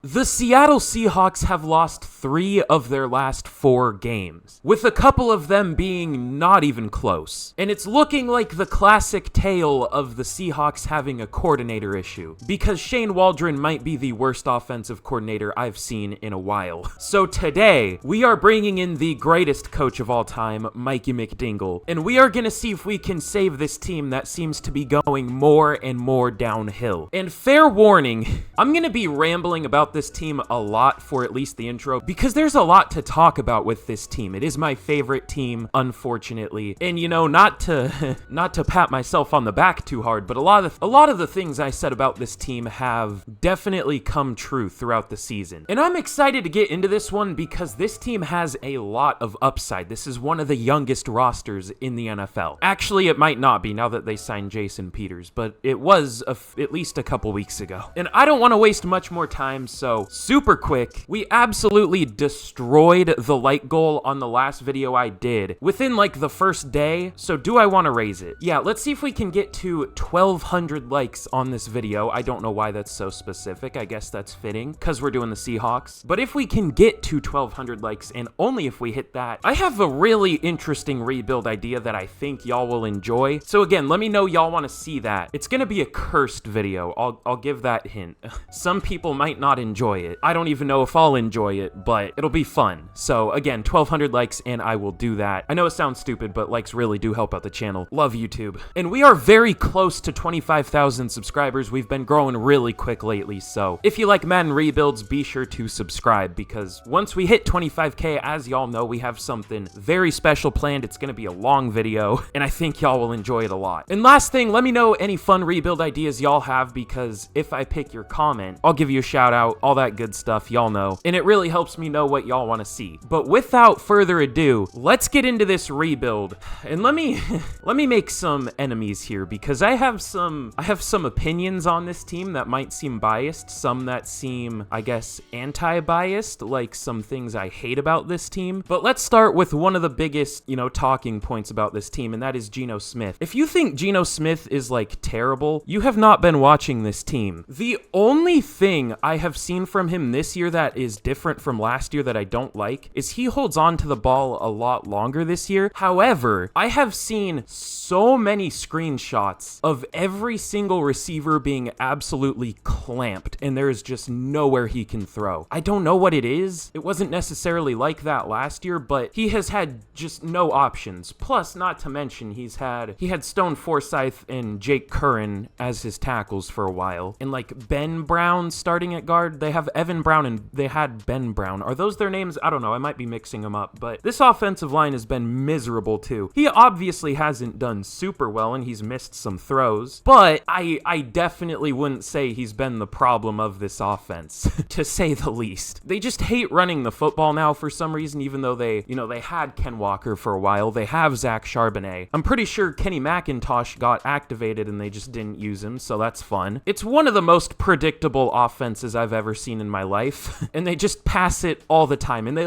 The Seattle Seahawks have lost 3 of their last 4 games, with a couple of them being not even close. And it's looking like the classic tale of the Seahawks having a coordinator issue, because Shane Waldron might be the worst offensive coordinator I've seen in a while. So today, we are bringing in the greatest coach of all time, Mikey McDingle, and we are gonna see if we can save this team that seems to be going more and more downhill. And fair warning, I'm gonna be rambling about this team a lot for at least the intro, because there's a lot to talk about with this team. It is my favorite team, unfortunately. And you know, not to pat myself on the back too hard, but a lot of the things I said about this team have definitely come true throughout the season. And I'm excited to get into this one because this team has a lot of upside. This is one of the youngest rosters in the NFL. Actually, it might not be now that they signed Jason Peters, but it was at least a couple weeks ago. And I don't want to waste much more time, so super quick, we absolutely destroyed the like goal on the last video I did within like the first day. So do I want to raise it? Yeah, let's see if we can get to 1,200 likes on this video. I don't know why that's so specific. I guess that's fitting because we're doing the Seahawks. But if we can get to 1,200 likes, and only if we hit that, I have a really interesting rebuild idea that I think y'all will enjoy. So again, let me know y'all want to see that. It's gonna be a cursed video. I'll give that hint. Some people might not enjoy it. I don't even know if I'll enjoy it, but it'll be fun. So again, 1,200 likes and I will do that. I know it sounds stupid, but likes really do help out the channel. Love YouTube. And we are very close to 25,000 subscribers. We've been growing really quick lately, so if you like Madden rebuilds, be sure to subscribe, because once we hit 25K, as y'all know, we have something very special planned. It's gonna be a long video, and I think y'all will enjoy it a lot. And last thing, let me know any fun rebuild ideas y'all have, because if I pick your comment, I'll give you a shout out, all that good stuff, y'all know, and it really helps me know what y'all want to see. But without further ado, let's get into this rebuild. And let me make some enemies here, because I have some opinions on this team that might seem biased, some that seem, I guess, anti-biased, like some things I hate about this team. But let's start with one of the biggest, talking points about this team, and that is Geno Smith. If you think Geno Smith is like terrible, you have not been watching this team. The only thing I have seen from him this year that is different from last year that I don't like is he holds on to the ball a lot longer this year. However, I have seen so many screenshots of every single receiver being absolutely clamped, and there is just nowhere he can throw. I don't know what it is. It wasn't necessarily like that last year, but he has had just no options. Plus, not to mention, he had Stone Forsythe and Jake Curran as his tackles for a while, and like Ben Brown starting at guard. They have Evan Brown and they had Ben Brown. Are those their names? I don't know. I might be mixing them up, but this offensive line has been miserable too. He obviously hasn't done super well and he's missed some throws, but I definitely wouldn't say he's been the problem of this offense, to say the least. They just hate running the football now for some reason, even though they had Ken Walker for a while. They have Zach Charbonnet. I'm pretty sure Kenny McIntosh got activated and they just didn't use him, so that's fun. It's one of the most predictable offenses I've ever seen in my life, and they just pass it all the time. And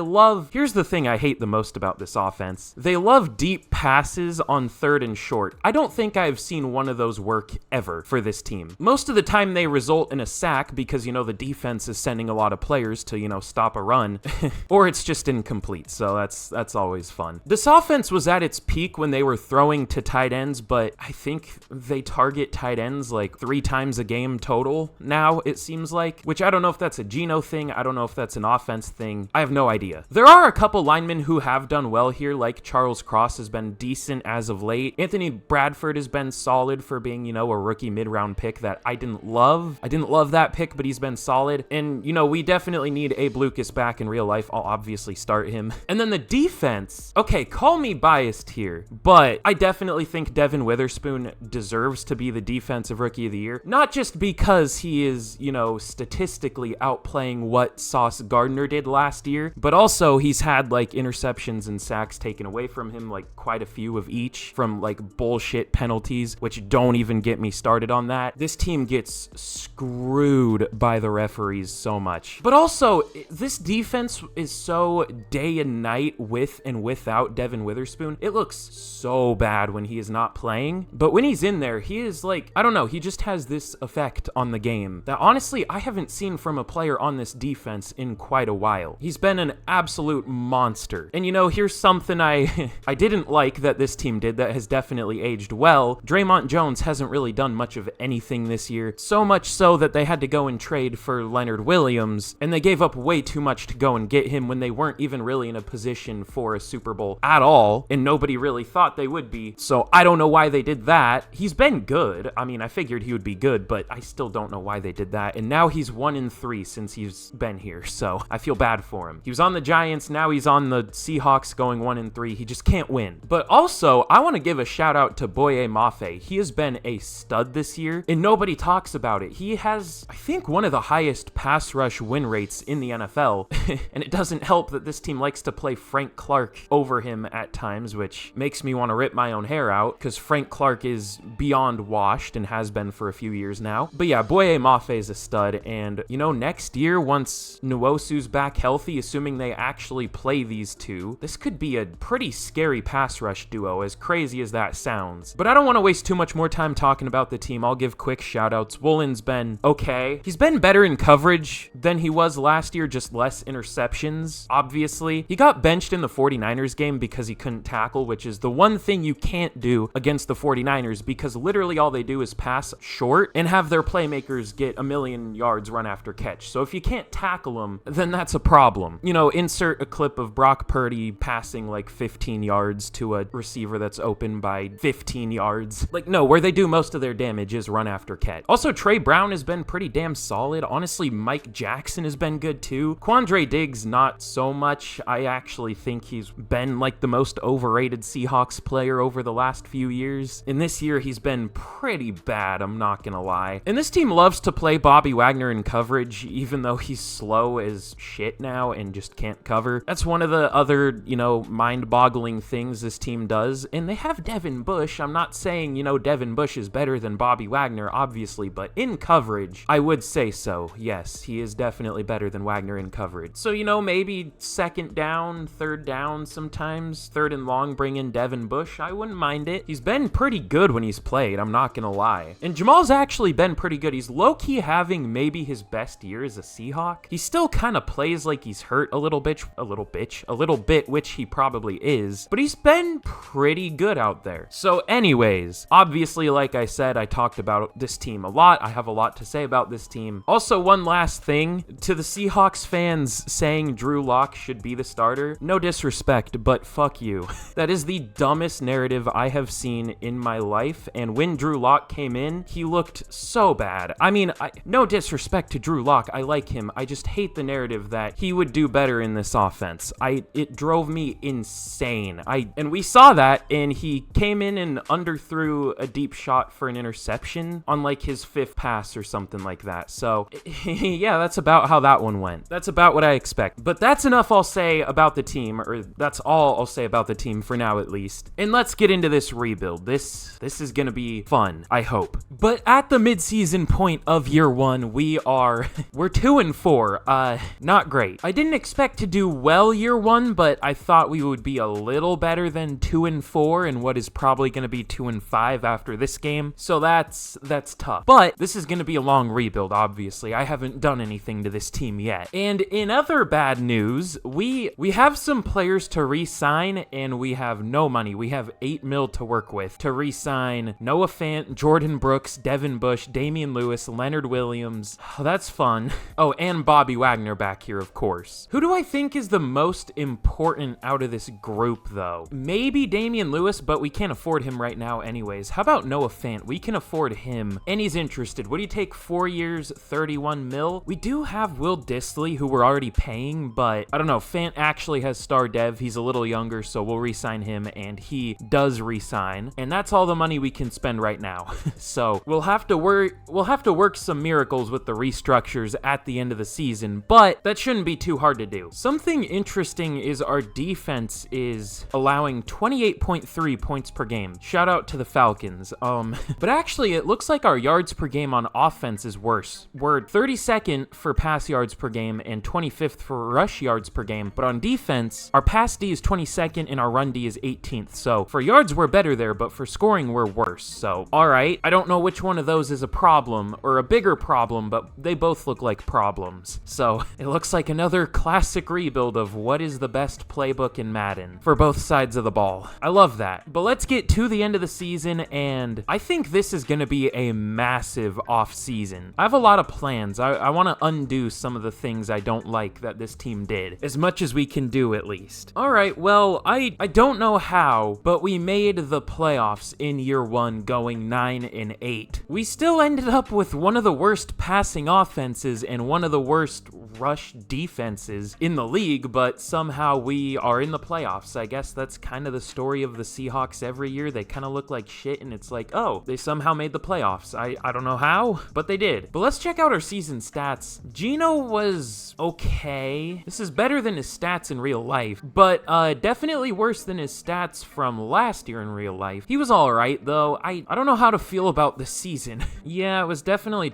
here's the thing I hate the most about this offense. They love deep passes on 3rd and short. I don't think I've seen one of those work ever for this team. Most of the time they result in a sack because, the defense is sending a lot of players to, stop a run, or it's just incomplete, so that's always fun. This offense was at its peak when they were throwing to tight ends, but I think they target tight ends like 3 times a game total now, it seems like, which I don't know if that's a Geno thing. I don't know if that's an offense thing. I have no idea. There are a couple linemen who have done well here, like Charles Cross has been decent as of late. Anthony Bradford has been solid for being, a rookie mid-round pick that I didn't love. I didn't love that pick, but he's been solid. And, we definitely need Abe Lucas back in real life. I'll obviously start him. And then the defense. Okay, call me biased here, but I definitely think Devin Witherspoon deserves to be the defensive rookie of the year. Not just because he is, statistically outplaying what Sauce Gardner did last year, but also he's had like interceptions and sacks taken away from him, like quite a few of each from like bullshit penalties, which don't even get me started on that. This team gets screwed by the referees so much. But also, this defense is so day and night with and without Devin Witherspoon. It looks so bad when he is not playing, but when he's in there, he is like, I don't know, he just has this effect on the game that honestly I haven't seen from a player on this defense in quite a while. He's been an absolute monster. And you know, here's something I didn't like that this team did that has definitely aged well. Draymond Jones hasn't really done much of anything this year, so much so that they had to go and trade for Leonard Williams, and they gave up way too much to go and get him when they weren't even really in a position for a Super Bowl at all, and nobody really thought they would be. So I don't know why they did that. He's been good. I mean, I figured he would be good, but I still don't know why they did that. And now he's 1-3 since he's been here, so I feel bad for him. He was on the Giants, now he's on the Seahawks going 1-3. He just can't win. But also, I want to give a shout out to Boye Mafe. He has been a stud this year, and nobody talks about it. He has, I think, one of the highest pass rush win rates in the NFL, and it doesn't help that this team likes to play Frank Clark over him at times, which makes me want to rip my own hair out, because Frank Clark is beyond washed and has been for a few years now. But yeah, Boye Mafe is a stud, and you know, next year, once Nwosu's back healthy, assuming they actually play these two, this could be a pretty scary pass rush duo, as crazy as that sounds. But I don't want to waste too much more time talking about the team. I'll give quick shout outs. Woolen's been okay. He's been better in coverage than he was last year, just less interceptions, obviously. He got benched in the 49ers game because he couldn't tackle, which is the one thing you can't do against the 49ers, because literally all they do is pass short and have their playmakers get a million yards run after catch. So if you can't tackle them, then that's a problem. You know, insert a clip of Brock Purdy passing like 15 yards to a receiver that's open by 15 yards. Like, no, where they do most of their damage is run after catch. Also, Trey Brown has been pretty damn solid. Honestly, Mike Jackson has been good too. Quandre Diggs, not so much. I actually think he's been like the most overrated Seahawks player over the last few years. And this year, he's been pretty bad, I'm not gonna lie. And this team loves to play Bobby Wagner in coverage, even though he's slow as shit now and just can't cover. That's one of the other, you know, mind-boggling things this team does. And they have Devin Bush. I'm not saying, you know, Devin Bush is better than Bobby Wagner, obviously, but in coverage, I would say so. Yes, he is definitely better than Wagner in coverage. So, you know, maybe second down, third down sometimes, third and long, bring in Devin Bush. I wouldn't mind it. He's been pretty good when he's played, I'm not gonna lie. And Jamal's actually been pretty good. He's low-key having maybe his best year as a Seahawk. He still kind of plays like he's hurt a little bit, which he probably is, but he's been pretty good out there. So anyways, obviously, like I said, I talked about this team a lot. I have a lot to say about this team. Also, one last thing to the Seahawks fans saying Drew Lock should be the starter. No disrespect, but fuck you. That is the dumbest narrative I have seen in my life, and when Drew Lock came in, he looked so bad. I mean, no disrespect to Drew Lock, I like him. I just hate the narrative that he would do better in this offense. It drove me insane. And we saw that, and he came in and underthrew a deep shot for an interception on like his 5th pass or something like that. So yeah, that's about how that one went. That's about what I expect. But that's enough I'll say about the team, or that's all I'll say about the team for now at least. And let's get into this rebuild. This is gonna be fun, I hope. But at the midseason point of year one, we're 2-4. Not great. I didn't expect to do well year one, but I thought we would be a little better than 2-4 and what is probably going to be 2-5 after this game. So that's tough. But this is going to be a long rebuild, obviously. I haven't done anything to this team yet. And in other bad news, we have some players to re-sign, and we have no money. We have $8 million to work with to re-sign Noah Fant, Jordan Brooks, Devin Bush, Damian Lewis, Leonard Williams. Oh, that's fun. Oh, and Bobby Wagner back here, of course. Who do I think is the most important out of this group, though? Maybe Damian Lewis, but we can't afford him right now anyways. How about Noah Fant? We can afford him, and he's interested. Would he take 4 years, 31 mil? We do have Will Dissly, who we're already paying, but I don't know. Fant actually has star dev. He's a little younger, so we'll re-sign him, and he does re-sign, and that's all the money we can spend right now. So we'll have to work some miracles with the restructures at the end of the season, but that shouldn't be too hard to do. Something interesting is our defense is allowing 28.3 points per game. Shout out to the Falcons. But actually, it looks like our yards per game on offense is worse. We're 32nd for pass yards per game and 25th for rush yards per game, but on defense, our pass D is 22nd and our run D is 18th. So for yards, we're better there, but for scoring, we're worse. So, all right. I don't know which one of those is a problem or a bigger problem, but they both both look like problems. So it looks like another classic rebuild of what is the best playbook in Madden for both sides of the ball. I love that. But let's get to the end of the season, and I think this is going to be a massive off season. I have a lot of plans. I want to undo some of the things I don't like that this team did, as much as we can do at least. All right, well, I don't know how, but we made the playoffs in year one, going 9-8. We still ended up with one of the worst passing offenses and one of the worst rush defenses in the league, but somehow we are in the playoffs. I guess that's kind of the story of the Seahawks every year. They kind of look like shit, and it's like, oh, they somehow made the playoffs. I don't know how, but they did. But let's check out our season stats. Geno was okay. This is better than his stats in real life, but definitely worse than his stats from last year in real life. He was all right, though. I don't know how to feel about this season. Yeah, it was definitely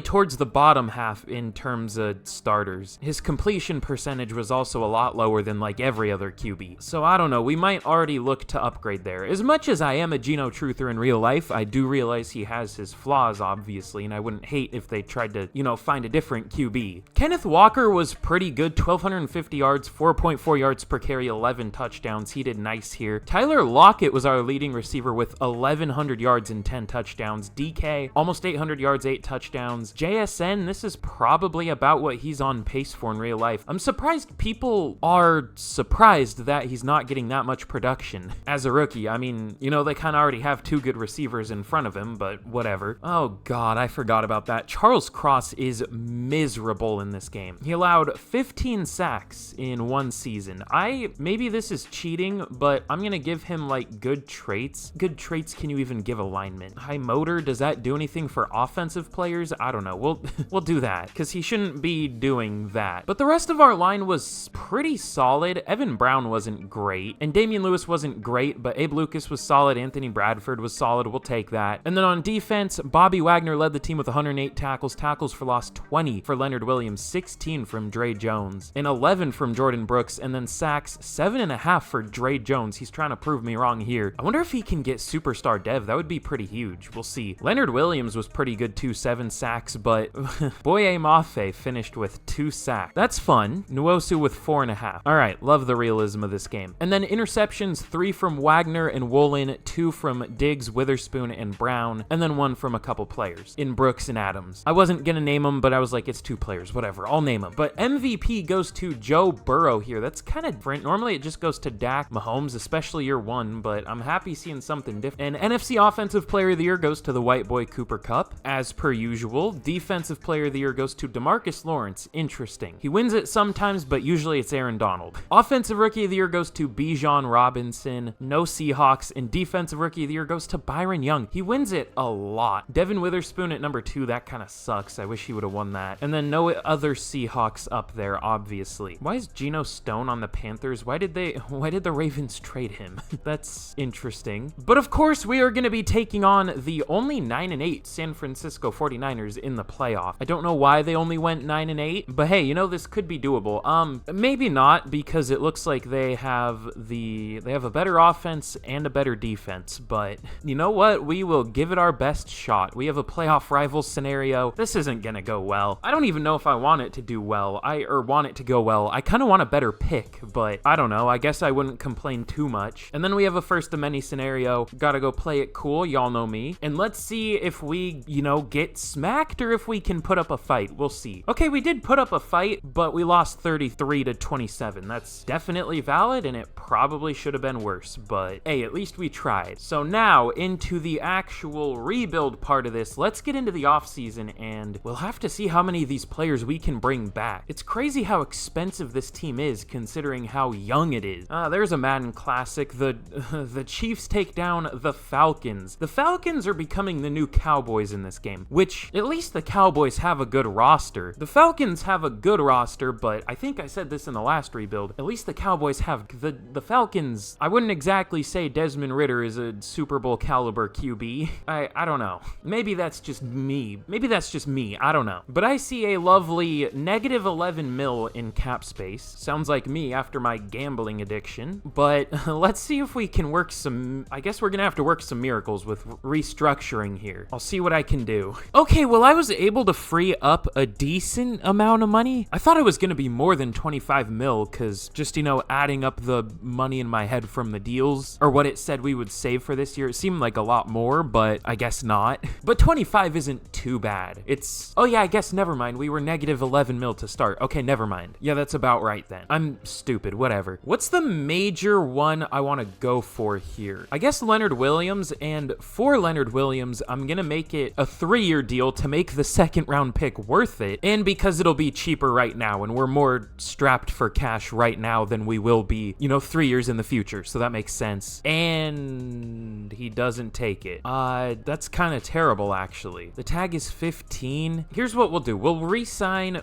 towards the bottom half in terms of starters. His completion percentage was also a lot lower than like every other QB. So I don't know, we might already look to upgrade there. As much as I am a Geno truther in real life, I do realize he has his flaws, obviously, and I wouldn't hate if they tried to, find a different QB. Kenneth Walker was pretty good, 1,250 yards, 4.4 yards per carry, 11 touchdowns. He did nice here. Tyler Lockett was our leading receiver with 1,100 yards and 10 touchdowns. DK, almost 800 yards, 8 touchdowns. JSN, this is probably about what he's on pace for in real life. I'm surprised people are surprised that he's not getting that much production as a rookie. I mean, they kind of already have two good receivers in front of him, but whatever. Oh God, I forgot about that. Charles Cross is miserable in this game. He allowed 15 sacks in one season. Maybe this is cheating, but I'm gonna give him like good traits. Good traits can you even give a lineman? High motor, does that do anything for offensive players? I don't know. We'll do that, because he shouldn't be doing that. But the rest of our line was pretty solid. Evan Brown wasn't great, and Damian Lewis wasn't great, but Abe Lucas was solid. Anthony Bradford was solid. We'll take that. And then on defense, Bobby Wagner led the team with 108 tackles. Tackles for loss 20 for Leonard Williams, 16 from Dre Jones, and 11 from Jordan Brooks, and then sacks 7.5 for Dre Jones. He's trying to prove me wrong here. I wonder if he can get superstar dev. That would be pretty huge. We'll see. Leonard Williams was pretty good too, 7 sacks, but Boye Mafe finished with 2 sacks. That's fun. Nwosu with 4.5. All right, love the realism of this game. And then interceptions, 3 from Wagner and Woolen, 2 from Diggs, Witherspoon, and Brown, and then 1 from a couple players in Brooks and Adams. I wasn't gonna name them, but I was like, it's 2 players, whatever, I'll name them. But MVP goes to Joe Burrow here. That's kind of different. Normally it just goes to Dak, Mahomes, especially year 1, but I'm happy seeing something different. And NFC Offensive Player of the Year goes to the white boy Cooper Kupp, as per usual. Defensive Player of the Year goes to DeMarcus Lawrence. Interesting. He wins it sometimes, but usually it's Aaron Donald. Offensive Rookie of the Year goes to Bijan Robinson. No Seahawks. And Defensive Rookie of the Year goes to Byron Young. He wins it a lot. Devin Witherspoon at number 2. That kind of sucks. I wish he would have won that. And then no other Seahawks up there, obviously. Why is Geno Stone on the Panthers? Why did the Ravens trade him? That's interesting. But of course, we are going to be taking on the only 9-8 San Francisco 49ers in the playoff. I don't know why they only went 9-8, but hey, this could be doable. Maybe not, because it looks like they have a better offense and a better defense, but you know what? We will give it our best shot. We have a playoff rival scenario. This isn't gonna go well. I don't even know if I want it to do well. Want it to go well. I kind of want a better pick, but I don't know. I guess I wouldn't complain too much. And then we have a first of many scenario. Gotta go play it cool. Y'all know me. And let's see if we, get smacked or if we can put up a fight. We'll see. Okay, we did put up a fight, but we lost 33-27. That's definitely valid, and it probably should have been worse, but hey, at least we tried. So now into the actual rebuild part of this. Let's get into the offseason, and we'll have to see how many of these players we can bring back. It's crazy how expensive this team is considering how young it is. There's a Madden classic. The Chiefs take down the Falcons. The Falcons are becoming the new Cowboys in this game, which at least the Cowboys have a good roster. The Falcons have a good roster, but I think I said this in the last rebuild. At least the Cowboys have the Falcons. I wouldn't exactly say Desmond Ridder is a Super Bowl caliber QB. I don't know. Maybe that's just me. I don't know. But I see a lovely -11 mil in cap space. Sounds like me after my gambling addiction. But let's see if we can work some... I guess we're gonna have to work some miracles with restructuring here. I'll see what I can do. Okay, well, I was able to free free up a decent amount of money. I thought it was going to be more than 25 mil because just, you know, adding up the money in my head from the deals or what it said we would save for this year, it seemed like a lot more, but I guess not. But 25 isn't too bad. It's, oh yeah, I guess never mind. We were negative 11 mil to start. Okay, never mind. Yeah, that's about right then. I'm stupid, whatever. What's the major one I want to go for here? I guess Leonard Williams, and for Leonard Williams, I'm going to make it a 3-year deal to make the second round pick worth it, and because it'll be cheaper right now, and we're more strapped for cash right now than we will be, you know, 3 years in the future, so that makes sense. And he doesn't take it. That's kind of terrible, actually. The tag is 15. Here's what we'll do. We'll re-sign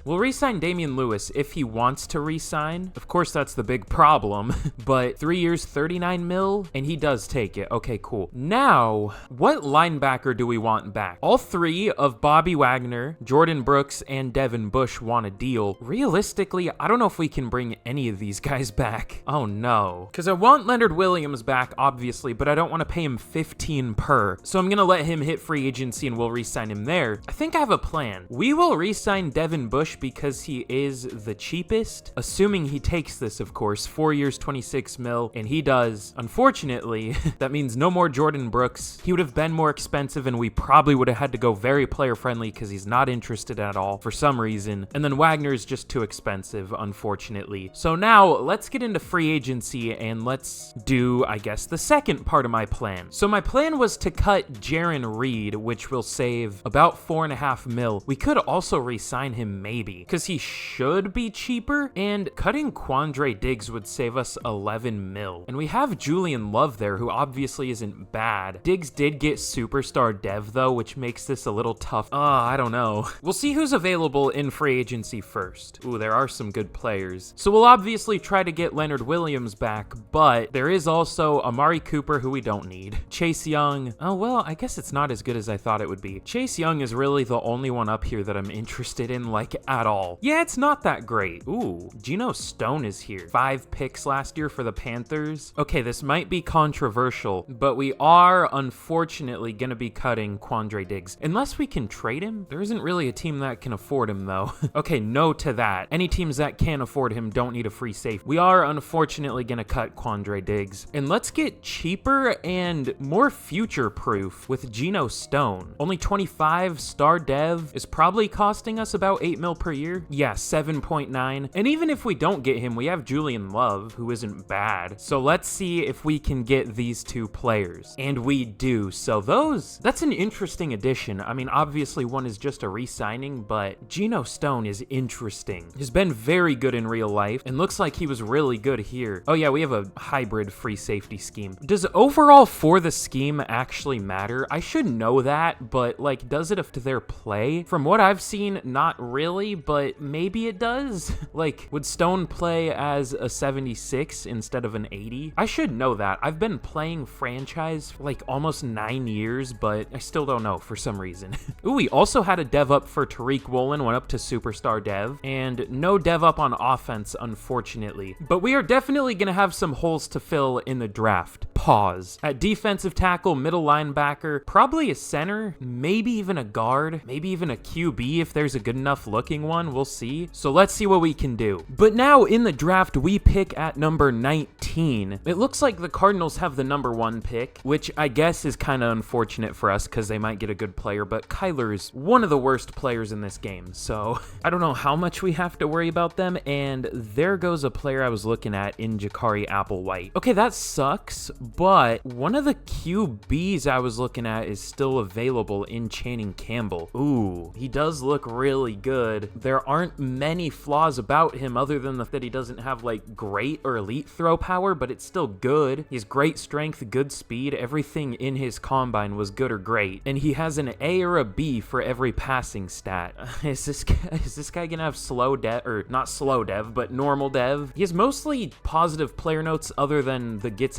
Damian Lewis if he wants to re-sign. Of course, that's the big problem, but 3 years, 39 mil, and he does take it. Okay, cool. Now, what linebacker do we want back? All three of Bobby Wagner, Jordan Brooks, and Devin Bush want a deal. Realistically, I don't know if we can bring any of these guys back. Oh no. Because I want Leonard Williams back, obviously, but I don't want to pay him 15 per. So I'm going to let him hit free agency and we'll re-sign him there. I think I have a plan. We will re-sign Devin Bush because he is the cheapest, assuming he takes this, of course. 4 years, 26 mil, and he does. Unfortunately, that means no more Jordan Brooks. He would have been more expensive and we probably would have had to go very player friendly because he's not interested at all for some reason. And then Wagner is just too expensive, unfortunately. So now let's get into free agency and let's do, I guess, the second part of my plan. So my plan was to cut Jaron Reed, which will save about 4.5 mil. We could also re-sign him maybe because he should be cheaper, and cutting Quandre Diggs would save us 11 mil. And we have Julian Love there, who obviously isn't bad. Diggs did get superstar dev though, which makes this a little tough. I don't know. We'll see who's available in free agency first. Ooh, there are some good players. So we'll obviously try to get Leonard Williams back, but there is also Amari Cooper, who we don't need. Chase Young. Oh, well, I guess it's not as good as I thought it would be. Chase Young is really the only one up here that I'm interested in, like, at all. Yeah, it's not that great. Ooh, Geno Stone is here. 5 picks last year for the Panthers. Okay, this might be controversial, but we are unfortunately going to be cutting Quandre Diggs. Unless we can trade him? There isn't really a team that can afford him, though. Okay, no to that. Any teams that can afford him don't need a free safety. We are unfortunately going to cut Quandre Diggs. And let's get cheaper and more future-proof with Geno Stone. Only 25 star dev is probably costing us about 8 mil per year. Yeah, 7.9. And even if we don't get him, we have Julian Love, who isn't bad. So let's see if we can get these two players. And we do. So that's an interesting addition. I mean, obviously one is just a re-signing, but Geno Stone is interesting. He's been very good in real life and looks like he was really good here. Oh yeah, we have a hybrid free safety scheme. Does overall for the scheme actually matter? I should know that, but like, does it to their play? From what I've seen, not really, but maybe it does. Like, would Stone play as a 76 instead of an 80? I should know that. I've been playing franchise for like almost 9 years, but I still don't know for some reason. Ooh, we also had a dev up for Tariq Woolen, went up to superstar dev, and no dev up on offense, unfortunately. But we are definitely going to have some holes to fill in the draft. Pause. At defensive tackle, middle linebacker, probably a center, maybe even a guard, maybe even a QB if there's a good enough looking one. We'll see. So let's see what we can do. But now in the draft, we pick at number 19. It looks like the Cardinals have the number 1 pick, which I guess is kind of unfortunate for us because they might get a good player, but Kyler's one of the worst players in this game. So I don't know how much we have to worry about them. And there goes a player I was looking at in Jakari Applewhite. Okay, that sucks, but one of the QBs I was looking at is still available in Channing Campbell. Ooh, he does look really good. There aren't many flaws about him other than that he doesn't have like great or elite throw power, but it's still good. He has great strength, good speed. Everything in his combine was good or great. And he has an A or a B for every passing stat. Is this guy gonna have slow dev, or not slow dev, but normal dev? He has mostly positive player notes other than the gets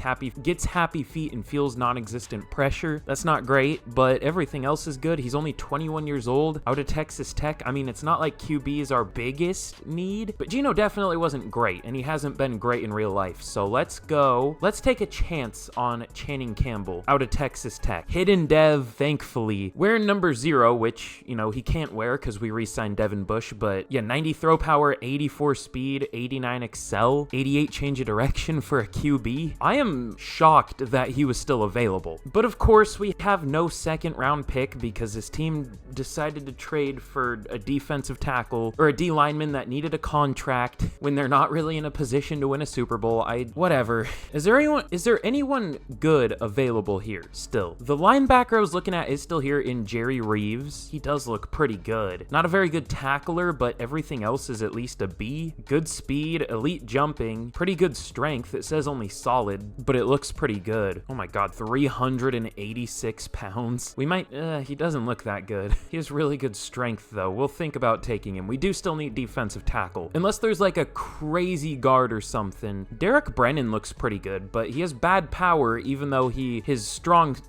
hits happy feet and feels non-existent pressure. That's not great, but everything else is good. He's only 21 years old, out of Texas Tech. I mean, it's not like QB is our biggest need, but Geno definitely wasn't great, and he hasn't been great in real life. So let's take a chance on Channing Campbell out of Texas Tech. Hidden Dev, thankfully, wearing number 0, which, you know, he can't wear because we re-signed Devin Bush, but yeah, 90 throw power, 84 speed, 89 excel, 88 change of direction for a QB. I am shocked that he was still available. But of course, we have no second round pick because his team decided to trade for a defensive tackle or a D lineman that needed a contract when they're not really in a position to win a Super Bowl. Whatever. Is there anyone good available here still? The linebacker I was looking at is still here in Jerry Reeves. He does look pretty good. Not a very good tackler, but everything else is at least a B. Good speed, elite jumping, pretty good strength. It says only solid, but it looks pretty good. Oh my god, 386 pounds. We might, he doesn't look that good. He has really good strength though. We'll think about taking him. We do still need defensive tackle. Unless there's like a crazy guard or something. Derek Brennan looks pretty good, but he has bad power even though his strength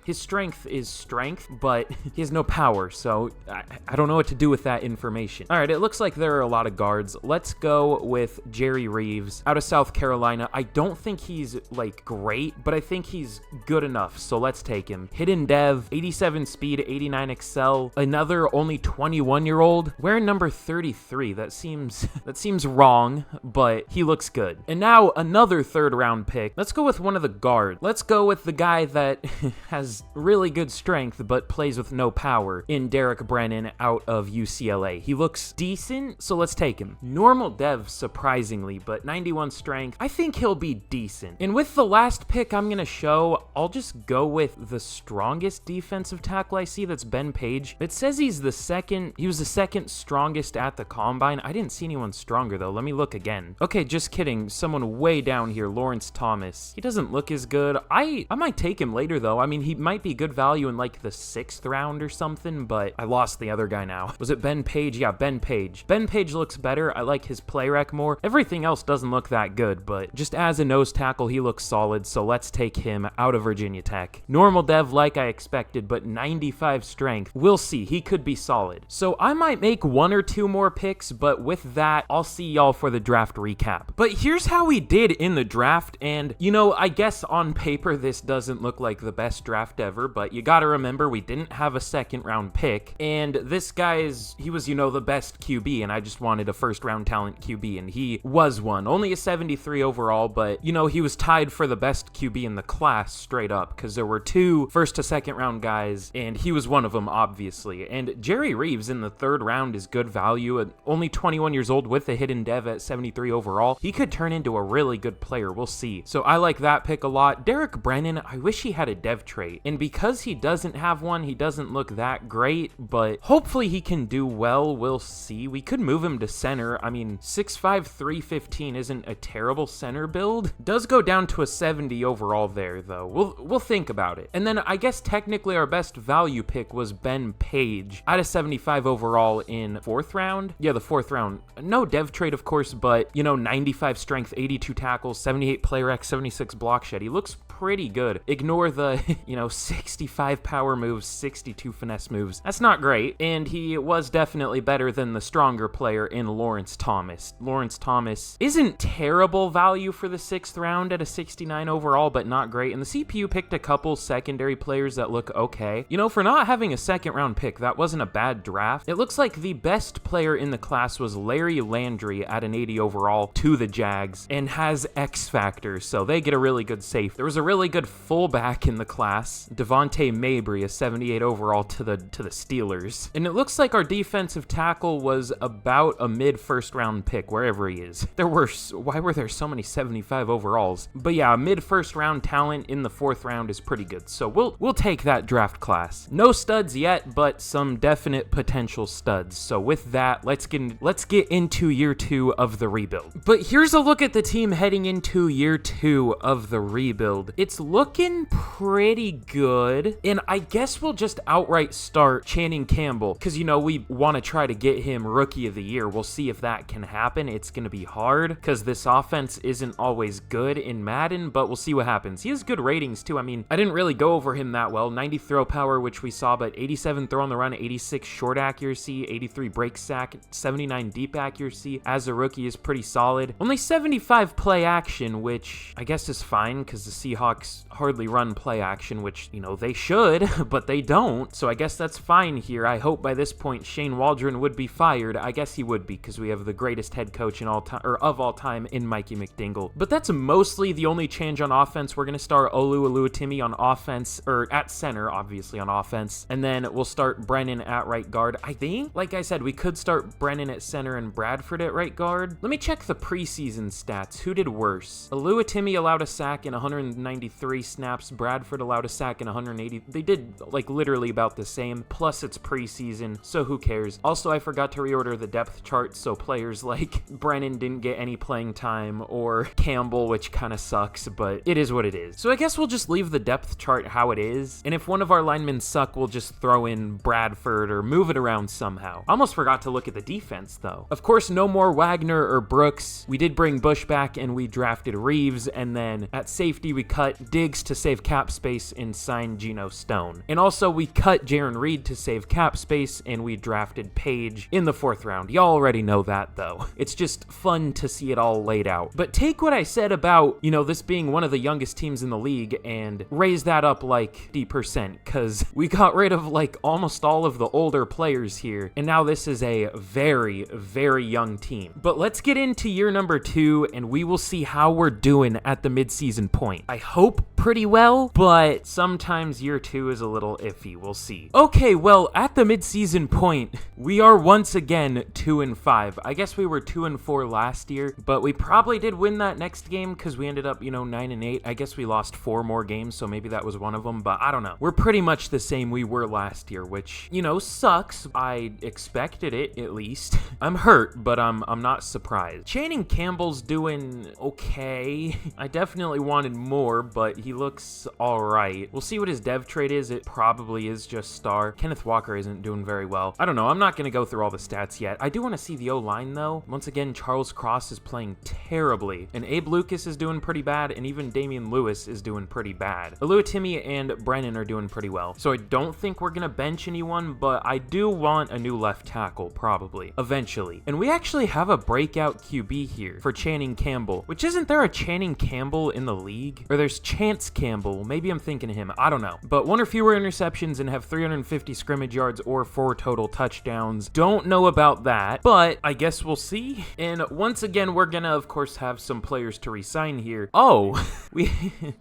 is strength, but he has no power, so I don't know what to do with that information. All right, it looks like there are a lot of guards. Let's go with Jerry Reeves out of South Carolina. I don't think he's like great, but I think he's good enough, so let's take him. Hidden Dev, 87 speed, 89 excel, another only 21-year-old, wearing number 33. That seems wrong, but he looks good. And now another third round pick. Let's go with one of the guards. Let's go with the guy that has really good strength but plays with no power in Derek Brennan out of UCLA. He looks decent, so let's take him. Normal Dev, surprisingly, but 91 strength. I think he'll be decent. And with the last pick I'm gonna show, I'll just go with the strongest defensive tackle I see. That's Ben Page. It says he was the second strongest at the combine. I didn't see anyone stronger though. Let me look again. Okay, just kidding. Someone way down here, Lawrence Thomas. He doesn't look as good. I might take him later though. I mean, he might be good value in like the 6th round or something, but I lost the other guy now. Was it Ben Page? Yeah, Ben Page. Ben Page looks better. I like his play rec more. Everything else doesn't look that good, but just as a nose tackle, he looks solid, so let's take him out of Virginia Tech. Normal Dev like I expected, but 95 strength. We'll see. He could be solid. So I might make 1 or 2 more picks, but with that, I'll see y'all for the draft recap. But here's how we did in the draft, and you know, I guess on paper this doesn't look like the best draft ever, but you gotta remember we didn't have a second round pick, and this guy he was, you know, the best QB, and I just wanted a first round talent QB, and he was one. Only a 73 overall, but you know, he was tied for the best QB in the class straight up, because there were 2 first to second round guys, and he was one of them, obviously. And Jerry Reeves in the 3rd round is good value, only 21 years old with a hidden dev at 73 overall. He could turn into a really good player. We'll see. So I like that pick a lot. Derek Brennan, I wish he had a dev trait, and because he doesn't have one, he doesn't look that great, but hopefully he can do well. We'll see. We could move him to center. I mean, 6'5", 315 isn't a terrible center build. Does go down to a 70 overall there, though. We'll think about it. And then I guess technically our best value pick was Ben Page out of 75 overall in 4th round. Yeah, the 4th round. No dev trait, of course, but you know, 95 strength, 82 tackles, 78 play rec, 76 block shed. He looks pretty good. Ignore the, you know, 65 power moves, 62 finesse moves. That's not great. And he was definitely better than the stronger player in Lawrence Thomas. Lawrence Thomas isn't terrible value for the 6th round at a 69 overall, but not great. And the CPU picked a couple secondary players that look okay. You know, for not having a 2nd round pick, that wasn't a bad draft. It looks like the best player in the class was Larry Landry at an 80 overall to the Jags and has X Factor, so they get a really good safe. There was a really good fullback in the class, Devontae Mabry, a 78 overall to the Steelers. And it looks like our defensive tackle was about a mid-1st round pick, wherever he is. Why were there so many 75 overalls? But yeah, a mid-1st round talent in the 4th round is pretty good, so we'll take that draft class. No studs yet, but some definite potential studs. So with that, let's get into year 2 of the rebuild. But here's a look at the team heading into year 2 of the rebuild. it's looking pretty good. And I guess we'll just outright start Channing Campbell because, you know, we want to try to get him Rookie of the Year. We'll see if that can happen. It's going to be hard because this offense isn't always good in Madden, but we'll see what happens. He has good ratings too. I mean, I didn't really go over him that well. 90 throw power, which we saw, but 87 throw on the run, 86 short accuracy, 83 break sack, 79 deep accuracy. As a rookie is pretty solid. Only 75 play action, which I guess is fine because the Seahawks hardly run play action, which, you know, they should, but they don't. So I guess that's fine here. I hope by this point Shane Waldron would be fired. I guess he would be because we have the greatest head coach in all time, or of all time, in Mikey McDingle. But that's mostly the only change on offense. We're going to start Olu Oluwatimi on offense, or at center, obviously on offense. And then we'll start Brennan at right guard. I think, like I said, we could start Brennan at center and Bradford at right guard. Let me check the preseason stats. Who did worse? Oluwatimi allowed a sack in 193 snaps. Bradford allowed a sack in 180. They did like literally about the same. Plus it's preseason, so who cares? Also, I forgot to reorder the depth chart, so players like Brennan didn't get any playing time, or Campbell, which kind of sucks, but it is what it is. So I guess we'll just leave the depth chart how it is, and if one of our linemen suck, we'll just throw in Bradford or move it around somehow. I almost forgot to look at the defense though. Of course, no more Wagner or Brooks. We did bring Bush back and we drafted Reeves, and then at safety we cut Diggs to save cap space and signed Geno Stone. And also we cut Jaron Reed to save cap space and we drafted Page in the 4th round. Y'all already know that though. It's just fun to see it all laid out. But take what I said about, you know, this being one of the youngest teams in the league and raise that up like 50%, because we got rid of like almost all of the older players here, and now this is a very, very young team. But let's get into year number 2 and we will see how we're doing at the midseason point. I hope pretty well, but sometimes year 2 is a little iffy. We'll see. Okay, well, at the midseason point, we are once again 2-5. I guess we were 2-4 last year, but we probably did win that next game because we ended up, you know, 9-8. I guess we lost 4 more games, so maybe that was one of them, but I don't know. We're pretty much the same we were last year, which, you know, sucks. I expected it, at least. I'm hurt, but I'm not surprised. Channing Campbell's doing okay. I definitely wanted more, but he looks all right. We'll see what his dev trait is. It probably is just star. Kenneth Walker isn't doing very well. I don't know. I'm not going to go through all the stats yet. I do want to see the O-line, though. Once again, Charles Cross is playing terribly, and Abe Lucas is doing pretty bad, and even Damian Lewis is doing pretty bad. Oluwatimi and Brennan are doing pretty well. So I don't think we're going to bench anyone, but I do want a new left tackle, probably, eventually. And we actually have a breakout QB here for Channing Campbell, which isn't there a Channing Campbell in the league? Or there's Chance Campbell. Maybe I'm thinking of him. I don't know. But 1 or fewer interceptions and have 350 scrimmage yards or 4 total touchdowns. Don't know about that, but I guess we'll see. And once again, we're gonna, of course, have some players to resign here. Oh, we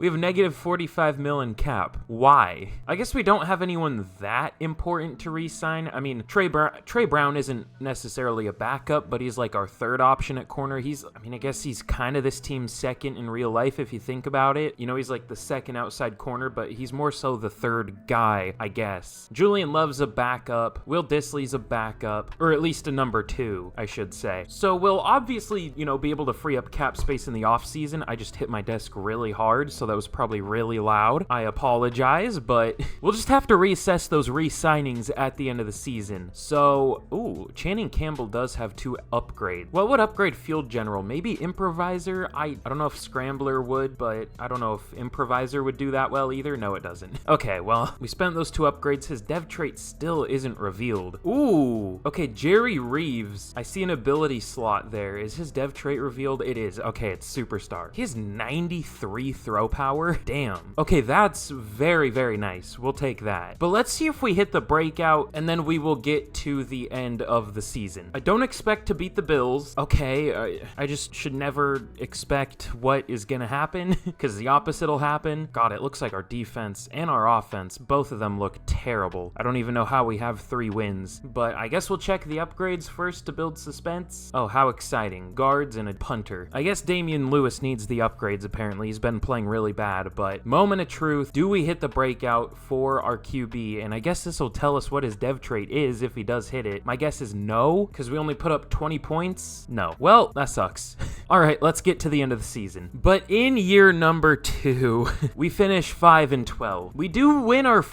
have negative 45 mil in cap. Why? I guess we don't have anyone that important to re-sign. I mean, Trey Brown isn't necessarily a backup, but he's like our 3rd option at corner. I guess he's kind of this team's 2nd in real life if you think about it. You know, he's like the 2nd outside corner, but he's more so the 3rd guy, I guess. Julian Love's a backup. Will Dissly's a backup, or at least a number 2, I should say. So we'll obviously, you know, be able to free up cap space in the offseason. I just hit my desk really hard, so that was probably really loud. I apologize, but we'll just have to reassess those re-signings at the end of the season. So, ooh, Channing Campbell does have 2 upgrades. What would upgrade field general? Maybe improviser? I don't know if scrambler would, but I don't know if improviser would do that well either. No, it doesn't. Okay, well, we spent those 2 upgrades. His dev trait still isn't revealed. Ooh, okay, Jerry Reeves. I see an ability slot there. Is his dev trait revealed? It is. Okay, it's superstar. He has 93 throw power. Damn. Okay, that's very, very nice. We'll take that. But let's see if we hit the breakout, and then we will get to the end of the season. I don't expect to beat the Bills. Okay, I just should never expect what is gonna happen, because the opposite will happen. God, it looks like our defense and our offense, both of them look terrible. I don't even know how we have 3 wins, but I guess we'll check the upgrades first to build suspense. Oh, how exciting. Guards and a punter. I guess Damian Lewis needs the upgrades, apparently. He's been playing really bad, but moment of truth, do we hit the breakout for our QB? And I guess this will tell us what his dev trait is if he does hit it. My guess is no, because we only put up 20 points. No. Well, that sucks. All right, let's get to the end of the season. But in year number 2, we finish 5-12. We do win our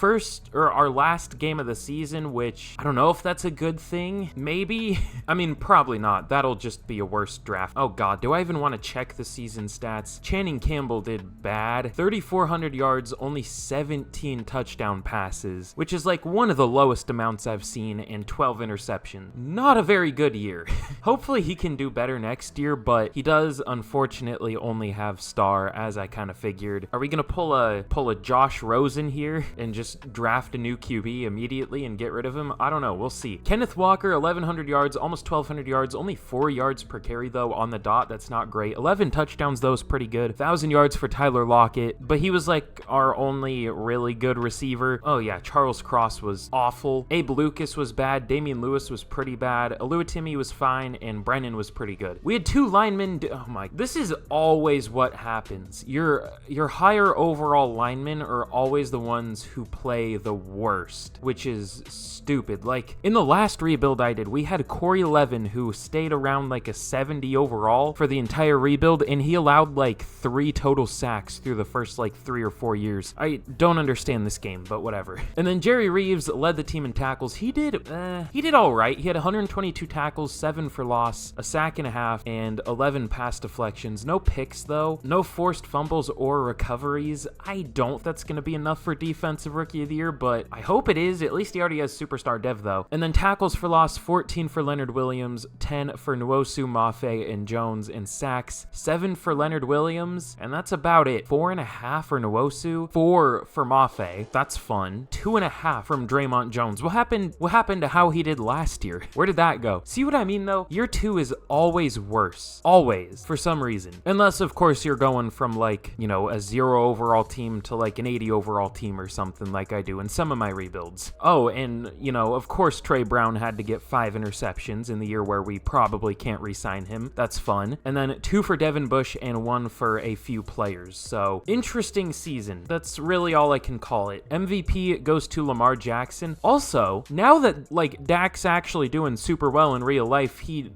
last game of the season, which I don't know if that's a good thing. Maybe. I mean, probably not. That'll just be a worse draft. Oh God, do I even want to check the season stats? Channing Campbell did bad. 3,400 yards, only 17 touchdown passes, which is like one of the lowest amounts I've seen, and 12 interceptions. Not a very good year. Hopefully he can do better next year, but he does unfortunately only have star, as I kind of figured. Are we gonna pull a Josh Rosen here and just draft a new QB immediately and get rid of him? I don't know. We'll see. Kenneth Walker, 1,100 yards, almost 1,200 yards, only 4 yards per carry though on the dot. That's not great. 11 touchdowns though is pretty good. 1,000 yards for Tyler Lockett, but he was like our only really good receiver. Oh yeah, Charles Cross was awful. Abe Lucas was bad. Damian Lewis was pretty bad. Oluwatimi was fine, and Brennan was pretty good. We had 2 linemen. Oh my, this is always what happens. Your higher overall linemen are always the ones who play the worst, which is stupid. Like in the last rebuild I did, we had Corey Levin, who stayed around like a 70 overall for the entire rebuild, and he allowed like 3 total sacks through the first like 3 or 4 years. I don't understand this game, but whatever. And then Jerry Reeves led the team in tackles. He did all right. He had 122 tackles, 7 for loss, a sack and a half, and 11 pass deflections. No picks though. No forced fumbles or recoveries. I don't think that's going to be enough for defensive rookie of the year, but I hope it is. At least he already has superstar dev though. And then tackles for loss, 14 for Leonard Williams, 10 for Nwosu, Mafe, and Jones, and sacks, 7 for Leonard Williams, and that's about it. 4.5 for Nwosu, 4 for Mafe. That's fun. 2.5 from Draymond Jones. What happened to how he did last year? Where did that go? See what I mean though? Year 2 is always worse. Always. For some reason. Unless of course you're going from like, you know, a 0 overall team to like an 80 overall team or something like I do in some of my rebuilds. Oh, and you know, of course Trey Brown had to get 5 interceptions in the year where we probably can't re-sign him. That's fun. And then 2 for Devin Bush and 1 for a few players. So interesting season. That's really all I can call it. MVP goes to Lamar Jackson. Also, now that like Dak's actually doing super well in real life, he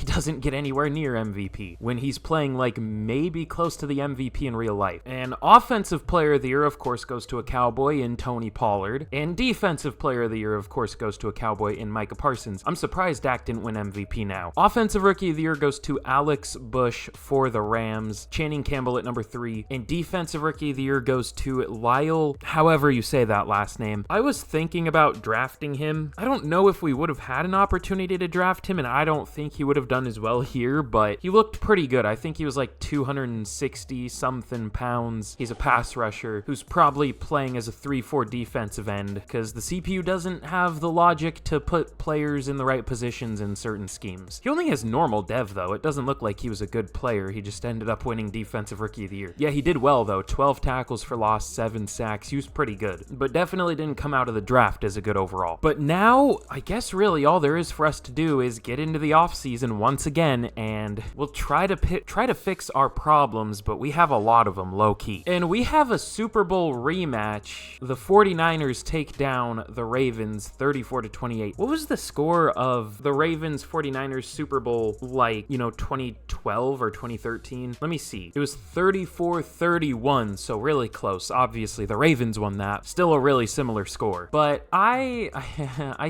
doesn't get anywhere near MVP when he's playing like maybe close to the MVP in real life. And offensive player of the year of course goes to a Cowboy in Tony Pollard, and defensive player of the year of course goes to a Cowboy in Micah Parsons. I'm surprised Dak didn't win MVP now. Offensive rookie of the year goes to Alex Bush for the Rams, Channing Campbell at number 3, and defensive rookie of the year goes to Lyle, however you say that last name. I was thinking about drafting him. I don't know if we would have had an opportunity to draft him, and I don't think he would have done as well here, but he looked pretty good. I think he was like 260 something pounds. He's a pass rusher who's probably playing as a 3-4 defensive end because the CPU doesn't have the logic to put players in the right positions in certain schemes. He only has normal dev though. It doesn't look like he was a good player. He just ended up winning defensive rookie of the year. Yeah, he did well though. 12 tackles for loss, 7 sacks. He was pretty good, but definitely didn't come out of the draft as a good overall. But now I guess really all there is for us to do is get into the offseason once again, and we'll try to fix our problems, but we have a lot of them low-key. And we have a Super Bowl rematch. The 49ers take down the Ravens 34-28. What was the score of the Ravens 49ers Super Bowl, like, you know, 2012 or 2013? Let me see. It was 34-31, so really close. Obviously, the Ravens won that. Still a really similar score. But I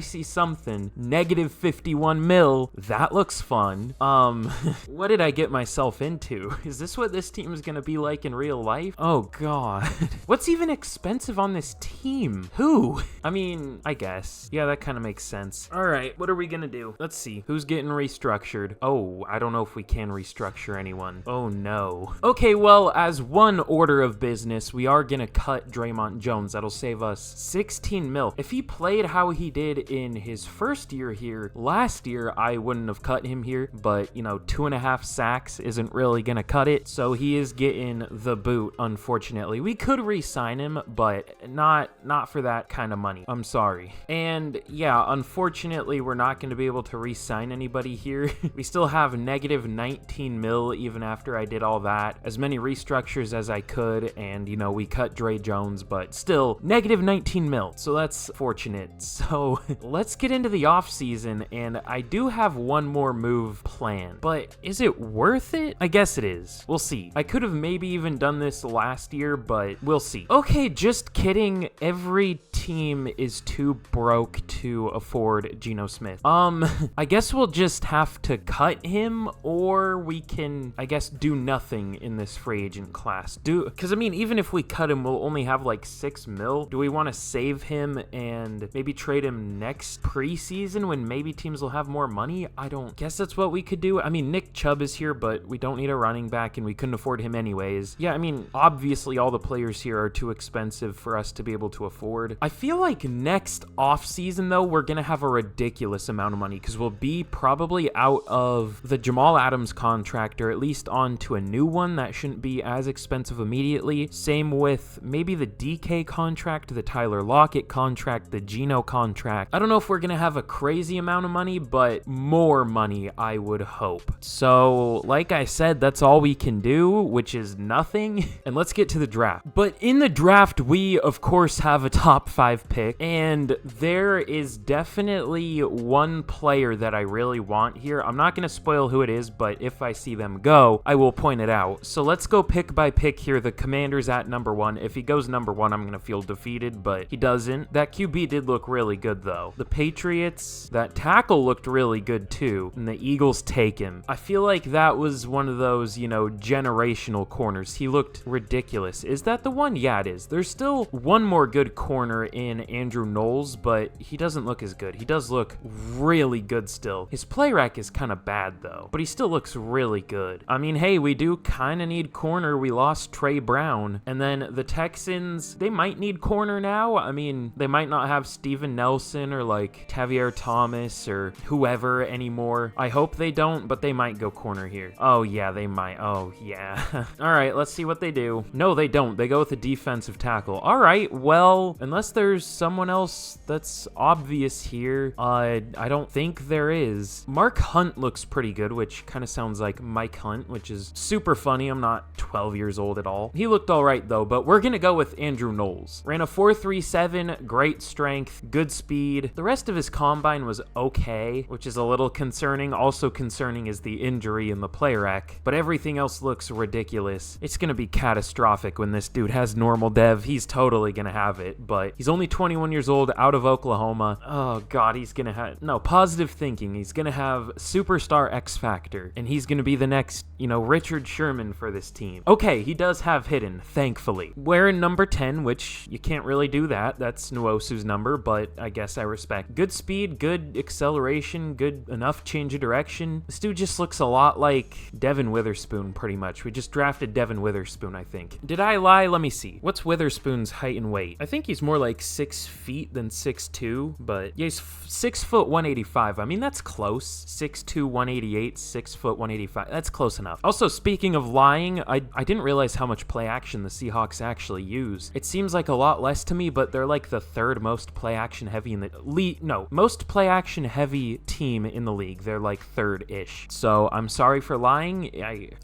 see something. Negative 51 mil. That looks fun. What did I get myself into? Is this what this team is gonna be like in real life? Oh god. What's even expensive on this team? Who? I mean, I guess. Yeah, that kind of makes sense. All right, what are we gonna do? Let's see. Who's getting restructured? Oh, I don't know if we can restructure anyone. Oh no. Okay, well, as one order of business, we are gonna cut Draymond Jones. That'll save us 16 mil. If he played how he did in his first year here, last year, I wouldn't have cut him here, but, you know, 2.5 sacks isn't really gonna cut it, so he is getting the boot, unfortunately. We could re-sign him, but not for that kind of money. I'm sorry. And yeah, unfortunately, we're not going to be able to re-sign anybody here. We still have negative 19 mil even after I did all that. As many restructures as I could, and, you know, we cut Dre Jones, but still, negative 19 mil. So that's fortunate. So let's get into the offseason, and I do have one more move planned, but is it it worth it? I guess it is. We'll see. I could have maybe even done this last year, but we'll see. Okay, just kidding. Every team is too broke to afford Geno Smith. I guess we'll just have to cut him, or we can, I guess, do nothing in this free agent class. Because I mean, even if we cut him, we'll only have like 6 mil. Do we want to save him and maybe trade him next preseason when maybe teams will have more money? I don't guess that's what we could do. I mean, Nick Chubb is here, but we don't need a running back and we couldn't afford him anyways. Yeah, I mean, obviously all the players here are too expensive for us to be able to afford. I feel like next offseason, though, we're going to have a ridiculous amount of money because we'll be probably out of the Jamal Adams contract, or at least onto a new one that shouldn't be as expensive immediately. Same with maybe the DK contract, the Tyler Lockett contract, the Geno contract. I don't know if we're going to have a crazy amount of money, but more money, I would hope. So, like I said, that's all we can do, which is nothing. And let's get to the draft. But in the draft, we, of course, have a top 5 pick, and there is definitely one player that I really want here. I'm not going to spoil who it is, but if I see them go, I will point it out. So let's go pick by pick here. The Commanders at number 1. If he goes number 1, I'm going to feel defeated, but he doesn't. That QB did look really good, though. The Patriots, that tackle looked really good, too, and the Eagles take him. I feel like that was one of those, you know, generational corners. He looked ridiculous. Is that the one? Yeah, it is. There's still one more good corner in Andrew Knowles, but he doesn't look as good. He does look really good still. His play rack is kind of bad, though, but he still looks really good. I mean, hey, we do kind of need corner. We lost Trey Brown, and then the Texans, they might need corner now. I mean, they might not have Steven Nelson or like Tavier Thomas or whoever anymore. I hope they don't, but they might go corner here. Oh, yeah, they might. Oh, yeah. All right, let's see what they do. No, they don't. They go with a defensive tackle. All right, well, unless there's someone else that's obvious here, I don't think there is. Mark Hunt looks pretty good, which kind of sounds like Mike Hunt, which is super funny. I'm not 12 years old at all. He looked all right, though, but we're going to go with Andrew Knowles. Ran a 4.37, great strength, good speed. The rest of his combine was okay, which is a little concerning. Also concerning is the injury in the play rack, but everything else looks ridiculous. It's going to be catastrophic when this dude has normal dev. He's totally going to have it, but he's only 21 years old, out of Oklahoma. Oh, God, he's going to have... No, positive thinking. He's going to have superstar X Factor, and he's going to be the next, you know, Richard Sherman for this team. Okay, he does have hidden, thankfully. Wearing number 10, which you can't really do that. That's Nwosu's number, but I guess I respect. Good speed, good acceleration, good enough change of direction. This dude just looks a lot like Devin Witherspoon, pretty much. We just drafted Devin Witherspoon, I think. Did I lie? Let me see. What's Witherspoon's height and weight? I think he's more like 6 feet than 6'2", but yeah, he's 6 foot 185. I mean, that's close. 6'2", 188, 6 foot 185. That's close enough. Also, speaking of lying, I didn't realize how much play action the Seahawks actually use. It seems like a lot less to me, but they're like the 3rd most play action heavy in the league. No, most play action heavy team in the league. They're like 3rd-ish. So I'm sorry for lying.